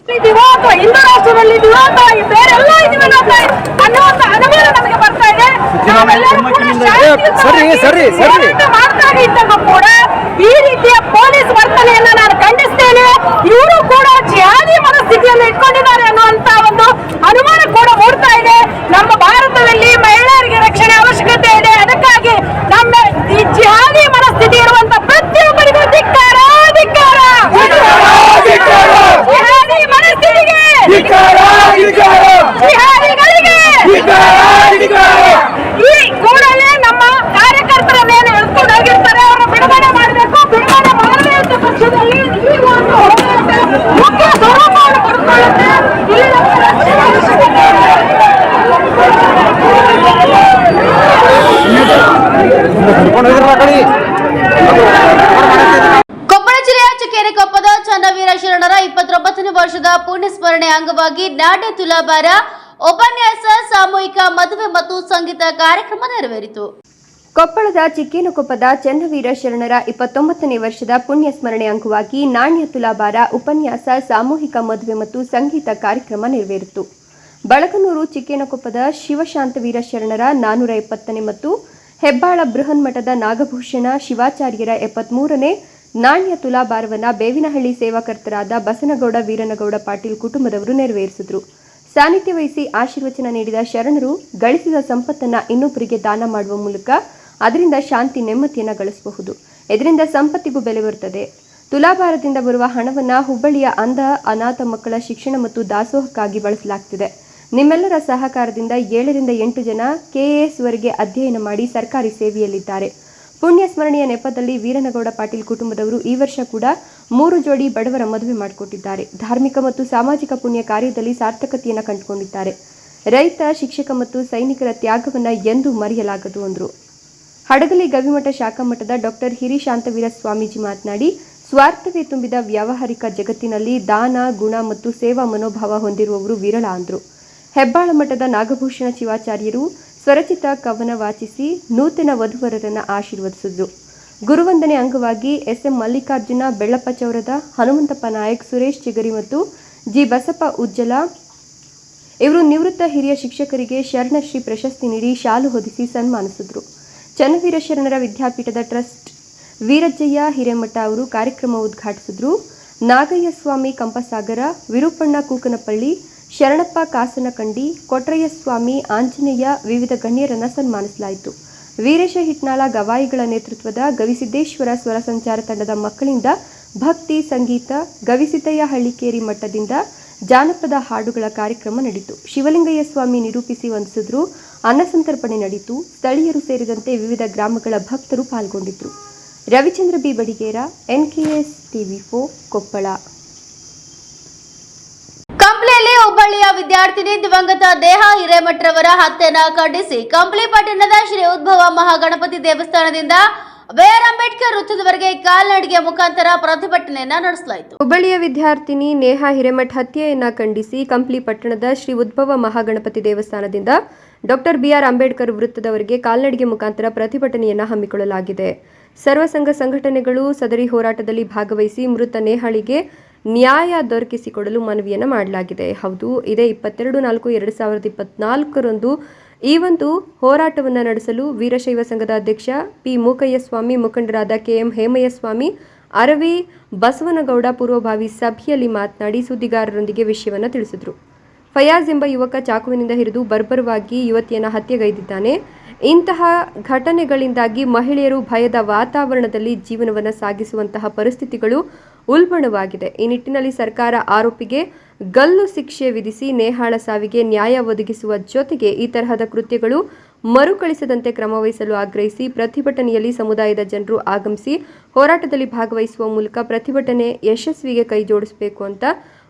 ಹಿಂದೂ ರಾಷ್ಟ್ರದಲ್ಲಿ ಬೇರೆಲ್ಲ ಅನ್ನುವಂತ ಅನುಮಾನ ನಮಗೆ ಬರ್ತಾ ಇದೆ. ಕೂಡ ಈ ರೀತಿಯ ಪೊಲೀಸ್ ವರ್ತನೆಯನ್ನ ನಾನು ಖಂಡಿಸ್ತೇನೆ. ಇವರು ಕೂಡ ಜಿಹಾದಿ ಮನಸ್ಥಿತಿಯನ್ನು ಇಟ್ಕೊಂಡಿದ್ದಾರೆ ಅನ್ನುವಂತ ಒಂದು ಅನುಮಾನ ಕೂಡ ಮೂಡ್ತಾ ಇದೆ. ನಮ್ಮ ಭಾರತದಲ್ಲಿ ಮಹಿಳೆಯರಿಗೆ ರಕ್ಷಣೆ ಅವಶ್ಯಕತೆ ಇದೆ. ಅದಕ್ಕಾಗಿ ನಮ್ಮ ಈ ಜಿಹಾದಿ ಮನಸ್ಥಿತಿ ಇರುವಂತ ಪ್ರತಿಯೊಬ್ಬರಿಗೂ ಧಿಕ್ಕಾರ. ಜಿಹಾದಿ ಮನಸ್ಥಿತಿಗೆ, ಜಿಹಾದಿಗಳಿಗೆ ಈ ಕೂಡಲೇ ನಮ್ಮ ಕಾರ್ಯಕರ್ತರನ್ನ ಏನು ಎಳ್ಕೊಂಡು ಹೋಗಿರ್ತಾರೆ ಅವರ ಬಿಡುಗಡೆ ಮಾಡಬೇಕು. ಬಿಡುಗಡೆ ಮಾಡದೇ ಇದ್ದ ಪಕ್ಷದಲ್ಲಿ ಈ ಒಂದು ಹೋರಾಟ ಮುಖ್ಯ ಸ್ವರೂಪವನ್ನು ಪಡೆದುಕೊಳ್ಳುತ್ತೆ. ಇಲ್ಲಿ ನಮಗೆ ರಕ್ಷಣೆ ಅವಶ್ಯಕತೆ ಕೊಪ್ಪಳ ಜಿಲ್ಲೆಯ ಚುಕ್ಕೇನಕೊಪ್ಪದ ಚನ್ನವೀರ ಶರಣರ 29ನೇ ವರ್ಷದ ಪುಣ್ಯ ಸ್ಮರಣೆ ಅಂಗವಾಗಿ ನಾಟ್ಯ ತುಲಾಭಾರ, ಉಪನ್ಯಾಸ, ಸಾಮೂಹಿಕ ಮದುವೆ ಮತ್ತು ಸಂಗೀತ ಕಾರ್ಯಕ್ರಮ ನೆರವೇರಿತು. ಕೊಪ್ಪಳದ ಚಿಕ್ಕೇನಕೊಪ್ಪದ ಚನ್ನವೀರ ಶರಣರ 29ನೇ ವರ್ಷದ ಪುಣ್ಯ ಸ್ಮರಣೆ ಅಂಗವಾಗಿ ನಾಣ್ಯ ತುಲಾಭಾರ, ಉಪನ್ಯಾಸ, ಸಾಮೂಹಿಕ ಮದುವೆ ಮತ್ತು ಸಂಗೀತ ಕಾರ್ಯಕ್ರಮ ನೆರವೇರಿತು. ಬಳಗನೂರು ಚಿಕ್ಕೇನಕೊಪ್ಪದ ಶಿವಶಾಂತವೀರ ಶರಣರ 470ನೇ ಮತ್ತು ಹೆಬ್ಬಾಳ ಬೃಹನ್ಮಠದ ನಾಗಭೂಷಣ ಶಿವಾಚಾರ್ಯರ 73ನೇ ನಾಣ್ಯ ತುಲಾಭಾರವನ್ನು ಬೇವಿನಹಳ್ಳಿ ಸೇವಾಕರ್ತರಾದ ಬಸನಗೌಡ ವೀರನಗೌಡ ಪಾಟೀಲ್ ಕುಟುಂಬದವರು ನೆರವೇರಿಸಿದರು. ಸಾನ್ನಿಧ್ಯ ವಹಿಸಿ ಆಶೀರ್ವಚನ ನೀಡಿದ ಶರಣರು ಗಳಿಸಿದ ಸಂಪತ್ತನ್ನು ಇನ್ನೊಬ್ಬರಿಗೆ ದಾನ ಮಾಡುವ ಮೂಲಕ ಅದರಿಂದ ಶಾಂತಿ ನೆಮ್ಮದಿಯನ್ನು ಗಳಿಸಬಹುದು. ಇದರಿಂದ ಸಂಪತ್ತಿಗೂ ಬೆಲೆ ಬರುತ್ತದೆ. ತುಲಾಭಾರದಿಂದ ಬರುವ ಹಣವನ್ನು ಹುಬ್ಬಳ್ಳಿಯ ಅಂಧ ಅನಾಥ ಮಕ್ಕಳ ಶಿಕ್ಷಣ ಮತ್ತು ದಾಸೋಹಕ್ಕಾಗಿ ಬಳಸಲಾಗುತ್ತಿದೆ. ನಿಮ್ಮೆಲ್ಲರ ಸಹಕಾರದಿಂದ 7 ರಿಂದ 8 ಜನ KAS ವರೆಗೆ ಅಧ್ಯಯನ ಮಾಡಿ ಸರ್ಕಾರಿ ಸೇವೆಯಲ್ಲಿದ್ದಾರೆ. ಪುಣ್ಯ ಸ್ಮರಣೆಯ ನೆಪದಲ್ಲಿ ವೀರನಗೌಡ ಪಾಟೀಲ್ ಕುಟುಂಬದವರು ಈ ವರ್ಷ ಕೂಡ 3 ಜೋಡಿ ಬಡವರ ಮದುವೆ ಮಾಡಿಕೊಟ್ಟಿದ್ದಾರೆ. ಧಾರ್ಮಿಕ ಮತ್ತು ಸಾಮಾಜಿಕ ಪುಣ್ಯ ಕಾರ್ಯದಲ್ಲಿ ಸಾರ್ಥಕತೆಯನ್ನು ಕಂಡುಕೊಂಡಿದ್ದಾರೆ. ರೈತ, ಶಿಕ್ಷಕ ಮತ್ತು ಸೈನಿಕರ ತ್ಯಾಗವನ್ನು ಎಂದೂ ಮರೆಯಲಾಗದು ಎಂದರು. ಹಡಗಲಿ ಗವಿಮಠ ಶಾಖಾ ಮಠದ ಡಾಕ್ಟರ್ ಹಿರಿಶಾಂತವೀರ ಸ್ವಾಮೀಜಿ ಮಾತನಾಡಿ, ಸ್ವಾರ್ಥವೇ ತುಂಬಿದ ವ್ಯಾವಹಾರಿಕ ಜಗತ್ತಿನಲ್ಲಿ ದಾನ, ಗುಣ ಮತ್ತು ಸೇವಾ ಮನೋಭಾವ ಹೊಂದಿರುವವರು ವಿರಳ ಅಂದರು. ಹೆಬ್ಬಾಳ ಮಠದ ನಾಗಭೂಷಣ ಶಿವಾಚಾರ್ಯರು ಸ್ವರಚಿತ ಕವನ ವಾಚಿಸಿ ನೂತನ ವಧುವರರನ್ನು ಆಶೀರ್ವದಿಸಿದರು. ಗುರುವಂದನೆ ಅಂಗವಾಗಿ SM ಮಲ್ಲಿಕಾರ್ಜುನ ಬೆಳ್ಳಪ್ಪ ಚೌರದ, ಹನುಮಂತಪ್ಪ ನಾಯಕ್, ಸುರೇಶ್ ಚಿಗರಿ ಮತ್ತು G ಬಸಪ್ಪ ಉಜ್ಜಲ ಇವರು ನಿವೃತ್ತ ಹಿರಿಯ ಶಿಕ್ಷಕರಿಗೆ ಶರಣಶ್ರೀ ಪ್ರಶಸ್ತಿ ನೀಡಿ ಶಾಲು ಹೊದಿಸಿ ಸನ್ಮಾನಿಸಿದರು. ಚನ್ನವೀರ ಶರಣರ ವಿದ್ಯಾಪೀಠದ ಟ್ರಸ್ಟ್ ವೀರಜ್ಜಯ್ಯ ಹಿರೇಮಠ ಅವರು ಕಾರ್ಯಕ್ರಮ ಉದ್ಘಾಟಿಸಿದರು. ನಾಗಯ್ಯ ಸ್ವಾಮಿ ಕಂಪಸಾಗರ, ವಿರೂಪಣ್ಣ ಕೂಕನಪಳ್ಳಿ, ಶರಣಪ್ಪ ಕಾಸನಕಂಡಿ, ಕೊಟ್ರಯ್ಯ ಸ್ವಾಮಿ, ಆಂಜನೇಯ ವಿವಿಧ ಗಣ್ಯರನ್ನು ಸನ್ಮಾನಿಸಲಾಯಿತು. ವೀರೇಶ ಹಿಟ್ನಾಳ ಗವಾಯಿಗಳ ನೇತೃತ್ವದ ಗವಿಸಿದ್ದೇಶ್ವರ ಸ್ವರ ಸಂಚಾರ ತಂಡದ ಮಕ್ಕಳಿಂದ ಭಕ್ತಿ ಸಂಗೀತ, ಗವಿಸಿದ್ದಯ್ಯ ಹಳ್ಳಿಕೇರಿ ಮಠದಿಂದ ಜಾನಪದ ಹಾಡುಗಳ ಕಾರ್ಯಕ್ರಮ ನಡೆಯಿತು. ಶಿವಲಿಂಗಯ್ಯ ಸ್ವಾಮಿ ನಿರೂಪಿಸಿ ವಂದಿಸಿದ್ರು. ಅನ್ನಸಂತರ್ಪಣೆ ನಡೆಯಿತು. ಸ್ಥಳೀಯರು ಸೇರಿದಂತೆ ವಿವಿಧ ಗ್ರಾಮಗಳ ಭಕ್ತರು ಪಾಲ್ಗೊಂಡಿದ್ದರು. Ravichandra B Badiger, NKS TV4 Koppal. ಕಂಪ್ಲಿಯಲ್ಲಿ ಹುಬ್ಬಳ್ಳಿಯ ವಿದ್ಯಾರ್ಥಿನಿ ದಿವಂಗತ ದೇಹ ಹಿರೇಮಠರವರ ಹತ್ಯೆಯನ್ನು ಖಂಡಿಸಿ ಕಂಪ್ಲಿ ಪಟ್ಟಣದ ಶ್ರೀ ಉದ್ಭವ ಮಹಾಗಣಪತಿ ದೇವಸ್ಥಾನದಿಂದ BR ಅಂಬೇಡ್ಕರ್ ವೃತ್ತದವರೆಗೆ ಕಾಲ್ನಡಿಗೆ ಮುಖಾಂತರ ಪ್ರತಿಭಟನೆಯನ್ನ ನಡೆಸಲಾಯಿತು. ಹುಬ್ಬಳ್ಳಿಯ ವಿದ್ಯಾರ್ಥಿನಿ ನೇಹಾ ಹಿರೇಮಠ ಹತ್ಯೆಯನ್ನು ಖಂಡಿಸಿ ಕಂಪ್ಲಿ ಪಟ್ಟಣದ ಶ್ರೀ ಉದ್ಭವ ಮಹಾಗಣಪತಿ ದೇವಸ್ಥಾನದಿಂದ ಡಾಕ್ಟರ್ BR ಅಂಬೇಡ್ಕರ್ ವೃತ್ತದವರೆಗೆ ಕಾಲ್ನಡಿಗೆ ಮುಖಾಂತರ ಪ್ರತಿಭಟನೆಯನ್ನು ಹಮ್ಮಿಕೊಳ್ಳಲಾಗಿದೆ. ಸರ್ವ ಸಂಘ ಸಂಘಟನೆಗಳು ಸದರಿ ಹೋರಾಟದಲ್ಲಿ ಭಾಗವಹಿಸಿ ಮೃತ ನೇಹಾಳಿಗೆ ನ್ಯಾಯ ದೊರಕಿಸಿಕೊಡಲು ಮನವಿಯನ್ನು ಮಾಡಲಾಗಿದೆ. ಹೌದು, ಇದೇ 22/4/2024 ಈ ಒಂದು ಹೋರಾಟವನ್ನು ನಡೆಸಲು ವೀರಶೈವ ಸಂಘದ ಅಧ್ಯಕ್ಷ P ಮೂಕಯ್ಯ ಸ್ವಾಮಿ, ಮುಖಂಡರಾದ KM ಹೇಮಯ್ಯ ಸ್ವಾಮಿ, ಅರವಿ ಬಸವನಗೌಡ ಪೂರ್ವಭಾವಿ ಸಭೆಯಲ್ಲಿ ಮಾತನಾಡಿ ಸುದ್ದಿಗಾರರೊಂದಿಗೆ ವಿಷಯವನ್ನು ತಿಳಿಸಿದರು. ಫಯಾಜ್ ಎಂಬ ಯುವಕ ಚಾಕುವಿನಿಂದ ಹಿಡಿದು ಬರ್ಬರವಾಗಿ ಯುವತಿಯನ್ನು ಹತ್ಯೆಗೈದಿದ್ದಾನೆ. ಇಂತಹ ಘಟನೆಗಳಿಂದಾಗಿ ಮಹಿಳೆಯರು ಭಯದ ವಾತಾವರಣದಲ್ಲಿ ಜೀವನವನ್ನು ಸಾಗಿಸುವಂತಹ ಪರಿಸ್ಥಿತಿಗಳು ಉಲ್ಬಣವಾಗಿದೆ. ಈ ನಿಟ್ಟಿನಲ್ಲಿ ಸರ್ಕಾರ ಆರೋಪಿಗೆ ಗಲ್ಲು ಶಿಕ್ಷೆ ವಿಧಿಸಿ ನೇಹಾಳ ಸಾವಿಗೆ ನ್ಯಾಯ ಒದಗಿಸುವ ಜೊತೆಗೆ ಈ ತರಹದ ಕೃತ್ಯಗಳು ಮರುಕಳಿಸದಂತೆ ಕ್ರಮ ವಹಿಸಲು ಆಗ್ರಹಿಸಿ ಪ್ರತಿಭಟನೆಯಲ್ಲಿ ಸಮುದಾಯದ ಜನರು ಆಗಮಿಸಿ ಹೋರಾಟದಲ್ಲಿ ಭಾಗವಹಿಸುವ ಮೂಲಕ ಪ್ರತಿಭಟನೆ ಯಶಸ್ವಿಗೆ ಕೈ ಜೋಡಿಸಬೇಕು ಅಂತ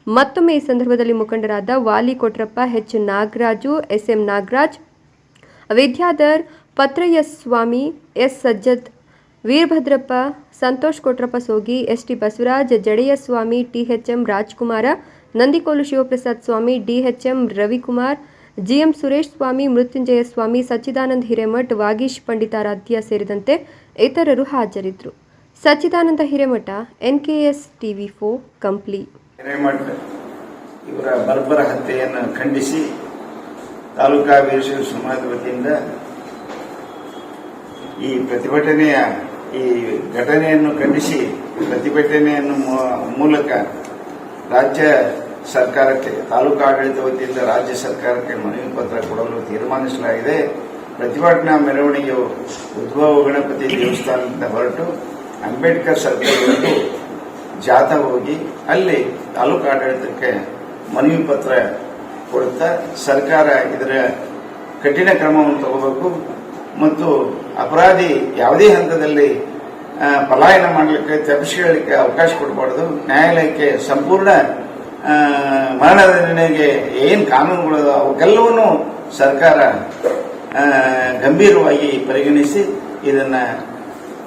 ಮತ್ತೊಮ್ಮೆ ಈ ಸಂದರ್ಭದಲ್ಲಿ ಮುಖಂಡರಾದ ವಾಲಿ ಕೊಟ್ರಪ್ಪ, H ನಾಗರಾಜು, SM ನಾಗರಾಜ್, ವಿದ್ಯಾಧರ್, ಪತ್ರಯ್ಯ ಸ್ವಾಮಿ, S ಸಜ್ಜದ್, ವೀರಭದ್ರಪ್ಪ, ಸಂತೋಷ್ ಕೊಟ್ರಪ್ಪ ಸೋಗಿ, ST ಬಸವರಾಜ್, ಜಡೆಯ ಸ್ವಾಮಿ, THM ರಾಜ್ಕುಮಾರ, ನಂದಿಕೋಲು ಶಿವಪ್ರಸಾದ್ ಸ್ವಾಮಿ, DHM ರವಿಕುಮಾರ್, GM ಸುರೇಶ್ ಸ್ವಾಮಿ, ಮೃತ್ಯುಂಜಯ ಸ್ವಾಮಿ, ಸಚ್ಚಿದಾನಂದ್ ಹಿರೇಮಠ್, ವಾಗೀಶ್ ಪಂಡಿತಾರಾಧ್ಯ ಸೇರಿದಂತೆ ಇತರರು ಹಾಜರಿದ್ದರು. ಸಚ್ಚಿದಾನಂದ ಹಿರೇಮಠ, NKS TV4 ಕಂಪ್ಲಿ. ಹಿರೇಮಠ ಇವರ ಬರ್ಬರ ಹತ್ಯೆಯನ್ನು ಖಂಡಿಸಿ ತಾಲೂಕಾ ವೀರಶೈವ ಸಮಾಜದ ವತಿಯಿಂದ ಈ ಘಟನೆಯನ್ನು ಖಂಡಿಸಿ ಪ್ರತಿಭಟನೆಯನ್ನು ಮೂಲಕ ರಾಜ್ಯ ಸರ್ಕಾರಕ್ಕೆ, ತಾಲೂಕಾ ಆಡಳಿತ ವತಿಯಿಂದ ರಾಜ್ಯ ಸರ್ಕಾರಕ್ಕೆ ಮನವಿ ಪತ್ರ ಕೊಡಲು ತೀರ್ಮಾನಿಸಲಾಗಿದೆ. ಪ್ರತಿಭಟನಾ ಮೆರವಣಿಗೆಯು ಉದ್ಭವ ಗಣಪತಿ ದೇವಸ್ಥಾನದಿಂದ ಹೊರಟು ಅಂಬೇಡ್ಕರ್ ಸರ್ಕಲ್ವರೆಗೂ ಜಾಥಾ ಹೋಗಿ ಅಲ್ಲಿ ತಾಲೂಕು ಆಡಳಿತಕ್ಕೆ ಮನವಿ ಪತ್ರ ಕೊಡುತ್ತಾ ಸರ್ಕಾರ ಇದರ ಕಠಿಣ ಕ್ರಮವನ್ನು ತಗೋಬೇಕು ಮತ್ತು ಅಪರಾಧಿ ಯಾವುದೇ ಹಂತದಲ್ಲಿ ಪಲಾಯನ ಮಾಡಲಿಕ್ಕೆ, ತಪ್ಪಿಸಿಕೊಳ್ಳಲಿಕ್ಕೆ ಅವಕಾಶ ಕೊಡಬಾರ್ದು. ನ್ಯಾಯಾಲಯಕ್ಕೆ ಸಂಪೂರ್ಣ ಮರಣದಂಡನೆಗೆ ಏನು ಕಾನೂನುಗಳು ಅವಕ್ಕೆಲ್ಲವನ್ನೂ ಸರ್ಕಾರ ಗಂಭೀರವಾಗಿ ಪರಿಗಣಿಸಿ ಇದನ್ನ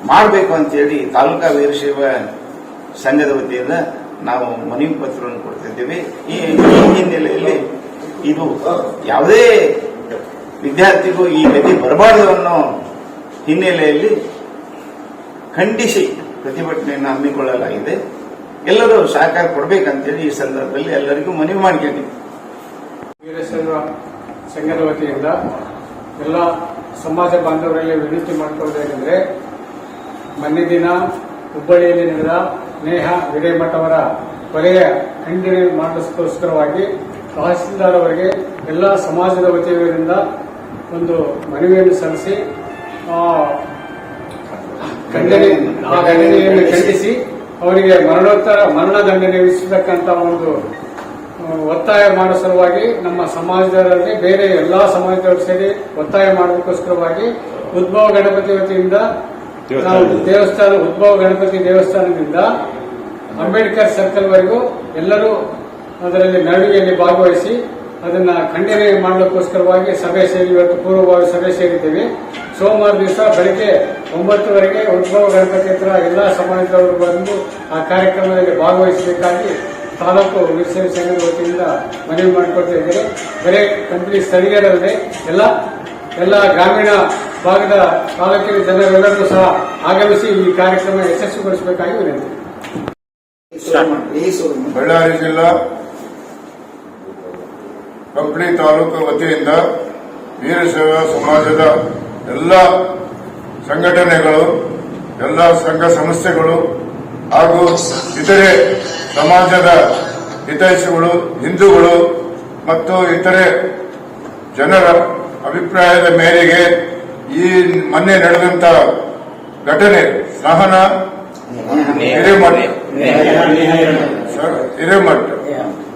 ಮಾಡಬೇಕು ಅಂತೇಳಿ ತಾಲೂಕಾ ವೀರಶೈವ ಸಂಘದ ವತಿಯಿಂದ ನಾವು ಮನವಿ ಪತ್ರವನ್ನು ಕೊಡ್ತಿದ್ದೀವಿ. ಈ ಹಿನ್ನೆಲೆಯಲ್ಲಿ ಇದು ಯಾವುದೇ ವಿದ್ಯಾರ್ಥಿಗೂ ಈ ಗತಿ ಬರಬಾರದು ಅನ್ನೋ ಹಿನ್ನೆಲೆಯಲ್ಲಿ ಖಂಡಿಸಿ ಪ್ರತಿಭಟನೆಯನ್ನು ಹಮ್ಮಿಕೊಳ್ಳಲಾಗಿದೆ. ಎಲ್ಲರೂ ಸಹಕಾರ ಕೊಡಬೇಕಂತೇಳಿ ಈ ಸಂದರ್ಭದಲ್ಲಿ ಎಲ್ಲರಿಗೂ ಮನವಿ ಮಾಡಿಕೊಂಡಿದ್ದೀವಿ. ವೀರಶೈವ ಸಂಘದ ವತಿಯಿಂದ ಎಲ್ಲ ಸಮಾಜ ಬಾಂಧವರಲ್ಲಿ ವಿನಂತಿ ಮಾಡಿಕೊಳ್ಳುವುದೇನೆಂದರೆ, ಮೊನ್ನೆ ದಿನ ಹುಬ್ಬಳ್ಳಿಯಲ್ಲಿ ನಡೆದ ನೇಹಾ ಹಿರೇಮಠ ಅವರ ಕೊಲೆಯ ಖಂಡನೆ ಮಾಡೋಸ್ಕರವಾಗಿ ತಹಸೀಲ್ದಾರ್ ಅವರಿಗೆ ಎಲ್ಲ ಸಮಾಜದ ವತಿಯಿಂದ ಒಂದು ಮನವಿಯನ್ನು ಸಲ್ಲಿಸಿ ಖಂಡನೆಯನ್ನು ಖಂಡಿಸಿ ಅವರಿಗೆ ಮರಣದಂಡನೆ ವಿಧಿಸತಕ್ಕಂಥ ಒಂದು ಒತ್ತಾಯ ಮಾಡೋ ಸಲುವಾಗಿ ನಮ್ಮ ಸಮಾಜದಲ್ಲಿ ಬೇರೆ ಎಲ್ಲಾ ಸಮಾಜದವರು ಸೇರಿ ಒತ್ತಾಯ ಮಾಡೋದಕ್ಕೋಸ್ಕರವಾಗಿ ಉದ್ಭವ ಗಣಪತಿ ವತಿಯಿಂದ ನಾವು ಉದ್ಭವ ಗಣಪತಿ ದೇವಸ್ಥಾನದಿಂದ ಅಂಬೇಡ್ಕರ್ ಸರ್ಕಲ್ ವರೆಗೂ ಎಲ್ಲರೂ ಅದರಲ್ಲಿ ಮೆರವಣಿಗೆಯಲ್ಲಿ ಭಾಗವಹಿಸಿ ಅದನ್ನ ಖಂಡನೆ ಮಾಡಲಿಕ್ಕೋಸ್ಕರವಾಗಿ ಸಭೆ ಸೇರಿ ಇವತ್ತು ಪೂರ್ವಭಾವಿ ಸಭೆ ಸೇರಿದ್ದೇವೆ. ಸೋಮವಾರ ದಿವಸ ಬೆಳಗ್ಗೆ 9 ಉದ್ಭವ ಗಣಪತಿ ಹತ್ರ ಎಲ್ಲಾ ಸಮಾಜದವರು ಬಂದು ಆ ಕಾರ್ಯಕ್ರಮದಲ್ಲಿ ಭಾಗವಹಿಸಬೇಕಾಗಿ ತಾಲೂಕು ವೀರಶೈವ ಸಂಘದ ವತಿಯಿಂದ ಮನವಿ ಮಾಡಿಕೊಡ್ತಾ ಇದ್ದೇವೆ. ಬರೀ ಕಂಪನಿ ಸ್ಥಳೀಯರಲ್ಲದೆ ಎಲ್ಲ ಗ್ರಾಮೀಣ ಭಾಗದ ತಾಲೂಕಿನ ಜನರೆಲ್ಲರೂ ಸಹ ಆಗಮಿಸಿ ಈ ಕಾರ್ಯಕ್ರಮ ಯಶಸ್ವಿಗೊಳಿಸಬೇಕಾಗಿ ವಿನಂತಿ. ಬಳ್ಳಾರಿ ಜಿಲ್ಲಾ ಕಂಪ್ಲಿ ತಾಲೂಕು ವತಿಯಿಂದ ವೀರಶೈವ ಸಮಾಜದ ಎಲ್ಲ ಸಂಘಟನೆಗಳು, ಎಲ್ಲ ಸಂಘ ಸಂಸ್ಥೆಗಳು ಹಾಗೂ ಇತರೆ ಸಮಾಜದ ಹಿತೈಷಿಗಳು, ಹಿಂದೂಗಳು ಮತ್ತು ಇತರೆ ಜನರ ಅಭಿಪ್ರಾಯದ ಮೇರೆಗೆ ಈ ಮೊನ್ನೆ ನಡೆದಂತ ಘಟನೆ ಸಹನ ಹಿರೇಮಠ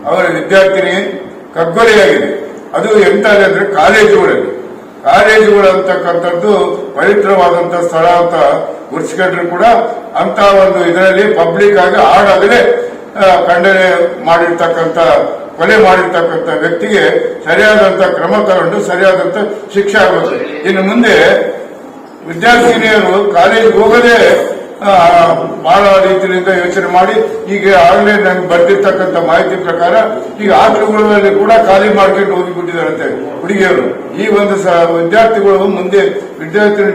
ಅವರ ವಿದ್ಯಾರ್ಥಿನಿ ಕಗ್ಗೊಲೆಯಾಗಿದೆ. ಅದು ಎಂತಾಗಿದೆ ಅಂದ್ರೆ ಕಾಲೇಜುಗಳು ಅಂತಕ್ಕಂಥದ್ದು ಪವಿತ್ರವಾದಂತಹ ಸ್ಥಳ ಅಂತ ಗುರುತಿಸಿಕೊಂಡ್ರು ಕೂಡ ಅಂತ ಒಂದು ಇದರಲ್ಲಿ ಪಬ್ಲಿಕ್ ಆಗಿ ಆಡಾಗಲೇ ಖಂಡನೆ ಮಾಡಿರ್ತಕ್ಕಂಥ, ಕೊಲೆ ಮಾಡಿರ್ತಕ್ಕಂಥ ವ್ಯಕ್ತಿಗೆ ಸರಿಯಾದಂತ ಕ್ರಮ ತಗೊಂಡು ಸರಿಯಾದಂತ ಶಿಕ್ಷೆ ಆಗುತ್ತೆ. ಇನ್ನು ಮುಂದೆ ವಿದ್ಯಾರ್ಥಿನಿಯರು ಕಾಲೇಜಿಗೆ ಹೋಗದೆ ಬಹಳ ರೀತಿಯಿಂದ ಯೋಚನೆ ಮಾಡಿ ಈಗ ಆಗಲೇ ನಂಗೆ ಬರ್ತಿರ್ತಕ್ಕಂಥ ಮಾಹಿತಿ ಪ್ರಕಾರ ಈಗ ಹಾಸ್ಟೆಲ್ಗಳಲ್ಲಿ ಕೂಡ ಖಾಲಿ ಮಾಡ್ಕೊಂಡು ಹೋಗಿಬಿಟ್ಟಿದಾರಂತೆ ಹುಡುಗಿಯರು. ಈ ಒಂದು ವಿದ್ಯಾರ್ಥಿಗಳು ಮುಂದೆ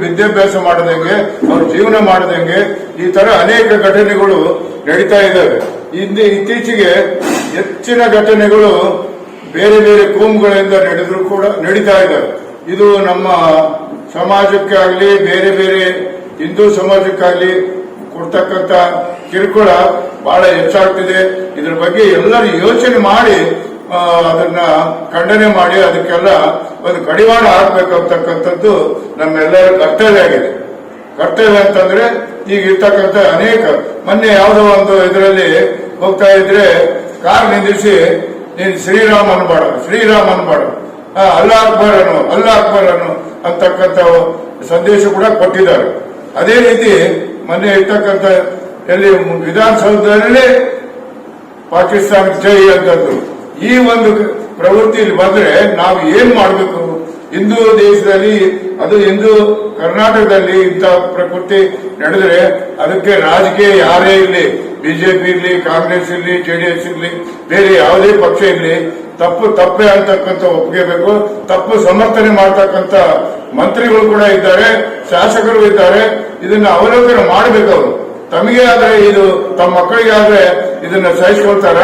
ವಿದ್ಯಾಭ್ಯಾಸ ಮಾಡದಂಗೆ, ಅವ್ರ ಜೀವನ ಮಾಡದಂಗೆ ಈ ತರ ಅನೇಕ ಘಟನೆಗಳು ನಡೀತಾ ಇದ್ದಾವೆ. ಇತ್ತೀಚೆಗೆ ಹೆಚ್ಚಿನ ಘಟನೆಗಳು ಬೇರೆ ಬೇರೆ ಕೋಮುಗಳಿಂದ ನಡೆದ್ರು ಕೂಡ ನಡೀತಾ ಇದ್ದಾವೆ. ಇದು ನಮ್ಮ ಸಮಾಜಕ್ಕೆ ಆಗಲಿ, ಬೇರೆ ಬೇರೆ ಹಿಂದೂ ಸಮಾಜಕ್ಕಾಗಲಿ ಕೊಡ್ತಕ್ಕಂಥ ಕಿರುಕುಳ ಬಹಳ ಹೆಚ್ಚಾಗ್ತಿದೆ. ಇದ್ರ ಬಗ್ಗೆ ಎಲ್ಲರೂ ಯೋಚನೆ ಮಾಡಿ ಅದನ್ನ ಖಂಡನೆ ಮಾಡಿ ಅದಕ್ಕೆಲ್ಲ ಒಂದು ಕಡಿವಾಣ ಹಾಕ್ಬೇಕಂತಕ್ಕಂಥದ್ದು ನಮ್ಮೆಲ್ಲರ ಕರ್ತವ್ಯ ಆಗಿದೆ. ಕರ್ತವ್ಯ ಅಂತಂದ್ರೆ ಈಗ ಇರ್ತಕ್ಕಂಥ ಅನೇಕ, ಮೊನ್ನೆ ಯಾವುದೋ ಒಂದು ಇದರಲ್ಲಿ ಹೋಗ್ತಾ ಇದ್ರೆ ಕಾರ್ ನಿಂದಿಸಿ ನೀನು ಶ್ರೀರಾಮ್ ಅನ್ಬೇಡ ಅಲ್ಲಾ ಅಕ್ಬರ್ ಅನ್ನು ಅಂತಕ್ಕಂಥ ಸಂದೇಶ ಕೂಡ ಕೊಟ್ಟಿದ್ದಾರೆ. ಅದೇ ರೀತಿ ಮೊನ್ನೆ ಇರ್ತಕ್ಕಂಥ ಎಲ್ಲಿ ವಿಧಾನಸೌಧದಲ್ಲೇ ಪಾಕಿಸ್ತಾನಕ್ಕೆ ಜೈ ಅಂತದ್ದು. ಈ ಒಂದು ಪ್ರವೃತ್ತಿ ಬಂದ್ರೆ ನಾವು ಏನ್ ಮಾಡಬೇಕು? ಹಿಂದೂ ದೇಶದಲ್ಲಿ, ಅದು ಹಿಂದೂ ಕರ್ನಾಟಕದಲ್ಲಿ ಇಂಥ ಪ್ರಕೃತಿ ನಡೆದ್ರೆ ಅದಕ್ಕೆ ರಾಜಕೀಯ ಯಾರೇ ಇರಲಿ, ಬಿಜೆಪಿ ಇರಲಿ, ಕಾಂಗ್ರೆಸ್ ಇರಲಿ, ಜೆಡಿಎಸ್ ಇರಲಿ, ಬೇರೆ ಯಾವುದೇ ಪಕ್ಷ ಇರಲಿ, ತಪ್ಪೇ ಅಂತಕ್ಕಂಥ ಒಪ್ಪಿಗೆಬೇಕು. ತಪ್ಪು ಸಮರ್ಥನೆ ಮಾಡ್ತಕ್ಕಂಥ ಮಂತ್ರಿಗಳು ಕೂಡ ಇದ್ದಾರೆ, ಶಾಸಕರು ಇದ್ದಾರೆ. ಇದನ್ನ ಅವಲೋಕನ ಮಾಡಬೇಕು ಅವರು. ತಮಗೆ ಆದ್ರೆ ಇದು ತಮ್ಮ ಮಕ್ಕಳಿಗೆ ಆದ್ರೆ ಇದನ್ನ ಸಹಿಸ್ಕೊಳ್ತಾರ?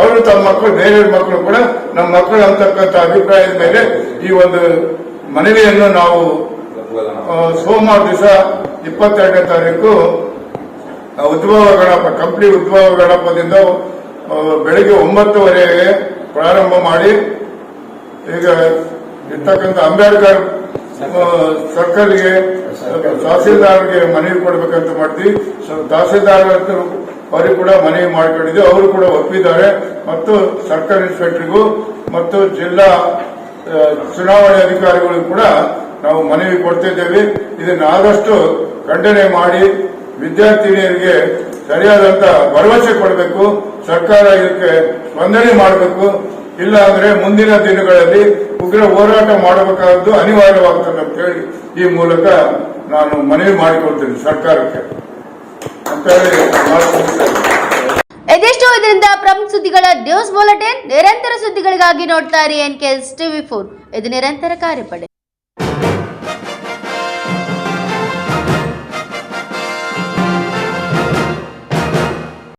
ಅವರು ತಮ್ಮ ಮಕ್ಕಳು ಬೇರೆ ಮಕ್ಕಳು ಕೂಡ ನಮ್ಮ ಮಕ್ಕಳು ಅಂತಕ್ಕಂಥ ಅಭಿಪ್ರಾಯದ ಮೇಲೆ ಈ ಒಂದು ಮನವಿಯನ್ನು ನಾವು ಸೋಮವಾರ ದಿವಸ 22ನೇ ತಾರೀಕು ಉದ್ಭವ ಗಣಪ ಕಂಪ್ಲಿ ಉದ್ಭವ ಗಣಪದಿಂದ ಬೆಳಿಗ್ಗೆ 9:30ಗೆ ಪ್ರಾರಂಭ ಮಾಡಿ ಈಗ ಇರ್ತಕ್ಕಂಥ ಅಂಬೇಡ್ಕರ್ ಸರ್ಕಲ್ಗೆ ತಹಸೀಲ್ದಾರ್ಗೆ ಮನವಿ ಕೊಡ್ಬೇಕಂತ ಮಾಡ್ತೀವಿ. ತಹಸೀಲ್ದಾರ್ ಅವರಿಗೆ ಕೂಡ ಮನವಿ ಮಾಡ್ಕೊಂಡಿದ್ದೀವಿ. ಅವರು ಕೂಡ ಒಪ್ಪಿದ್ದಾರೆ. ಮತ್ತು ಸರ್ಕಲ್ ಇನ್ಸ್ಪೆಕ್ಟರ್ಗೂ ಮತ್ತು ಜಿಲ್ಲಾ ಚುನಾವಣೆ ಅಧಿಕಾರಿಗಳಿಗೂ ಕೂಡ ನಾವು ಮನವಿ ಕೊಡ್ತಿದ್ದೇವೆ. ಇದನ್ನು ಆದಷ್ಟು ಖಂಡನೆ ಮಾಡಿ ವಿದ್ಯಾರ್ಥಿನಿಯರಿಗೆ ಸರಿಯಾದಂತ ಭರವಸೆ ಕೊಡಬೇಕು. ಸರ್ಕಾರ ಇದಕ್ಕೆ ಸ್ಪಂದನೆ ಮಾಡಬೇಕು. ಇಲ್ಲ ಅಂದ್ರೆ ಮುಂದಿನ ದಿನಗಳಲ್ಲಿ ಉಗ್ರ ಹೋರಾಟ ಮಾಡಬೇಕಾದ್ದು ಅನಿವಾರ್ಯವಾಗುತ್ತದೆ ಅಂತ ಹೇಳಿ ಈ ಮೂಲಕ ನಾನು ಮನವಿ ಮಾಡಿಕೊಳ್ತೇನೆ ಸರ್ಕಾರಕ್ಕೆ ಅಂತ ಹೇಳಿ. ಇದೆಷ್ಟು ಇದರಿಂದ ಪ್ರಮುಖ ಸುದ್ದಿಗಳ ನ್ಯೂಸ್ ಬುಲೆಟಿನ್. ನಿರಂತರ ಸುದ್ದಿಗಳಿಗಾಗಿ ನೋಡ್ತಾ ಇರಿ NKS TV4. ಇದು ನಿರಂತರ ಕಾರ್ಯಪಡೆ.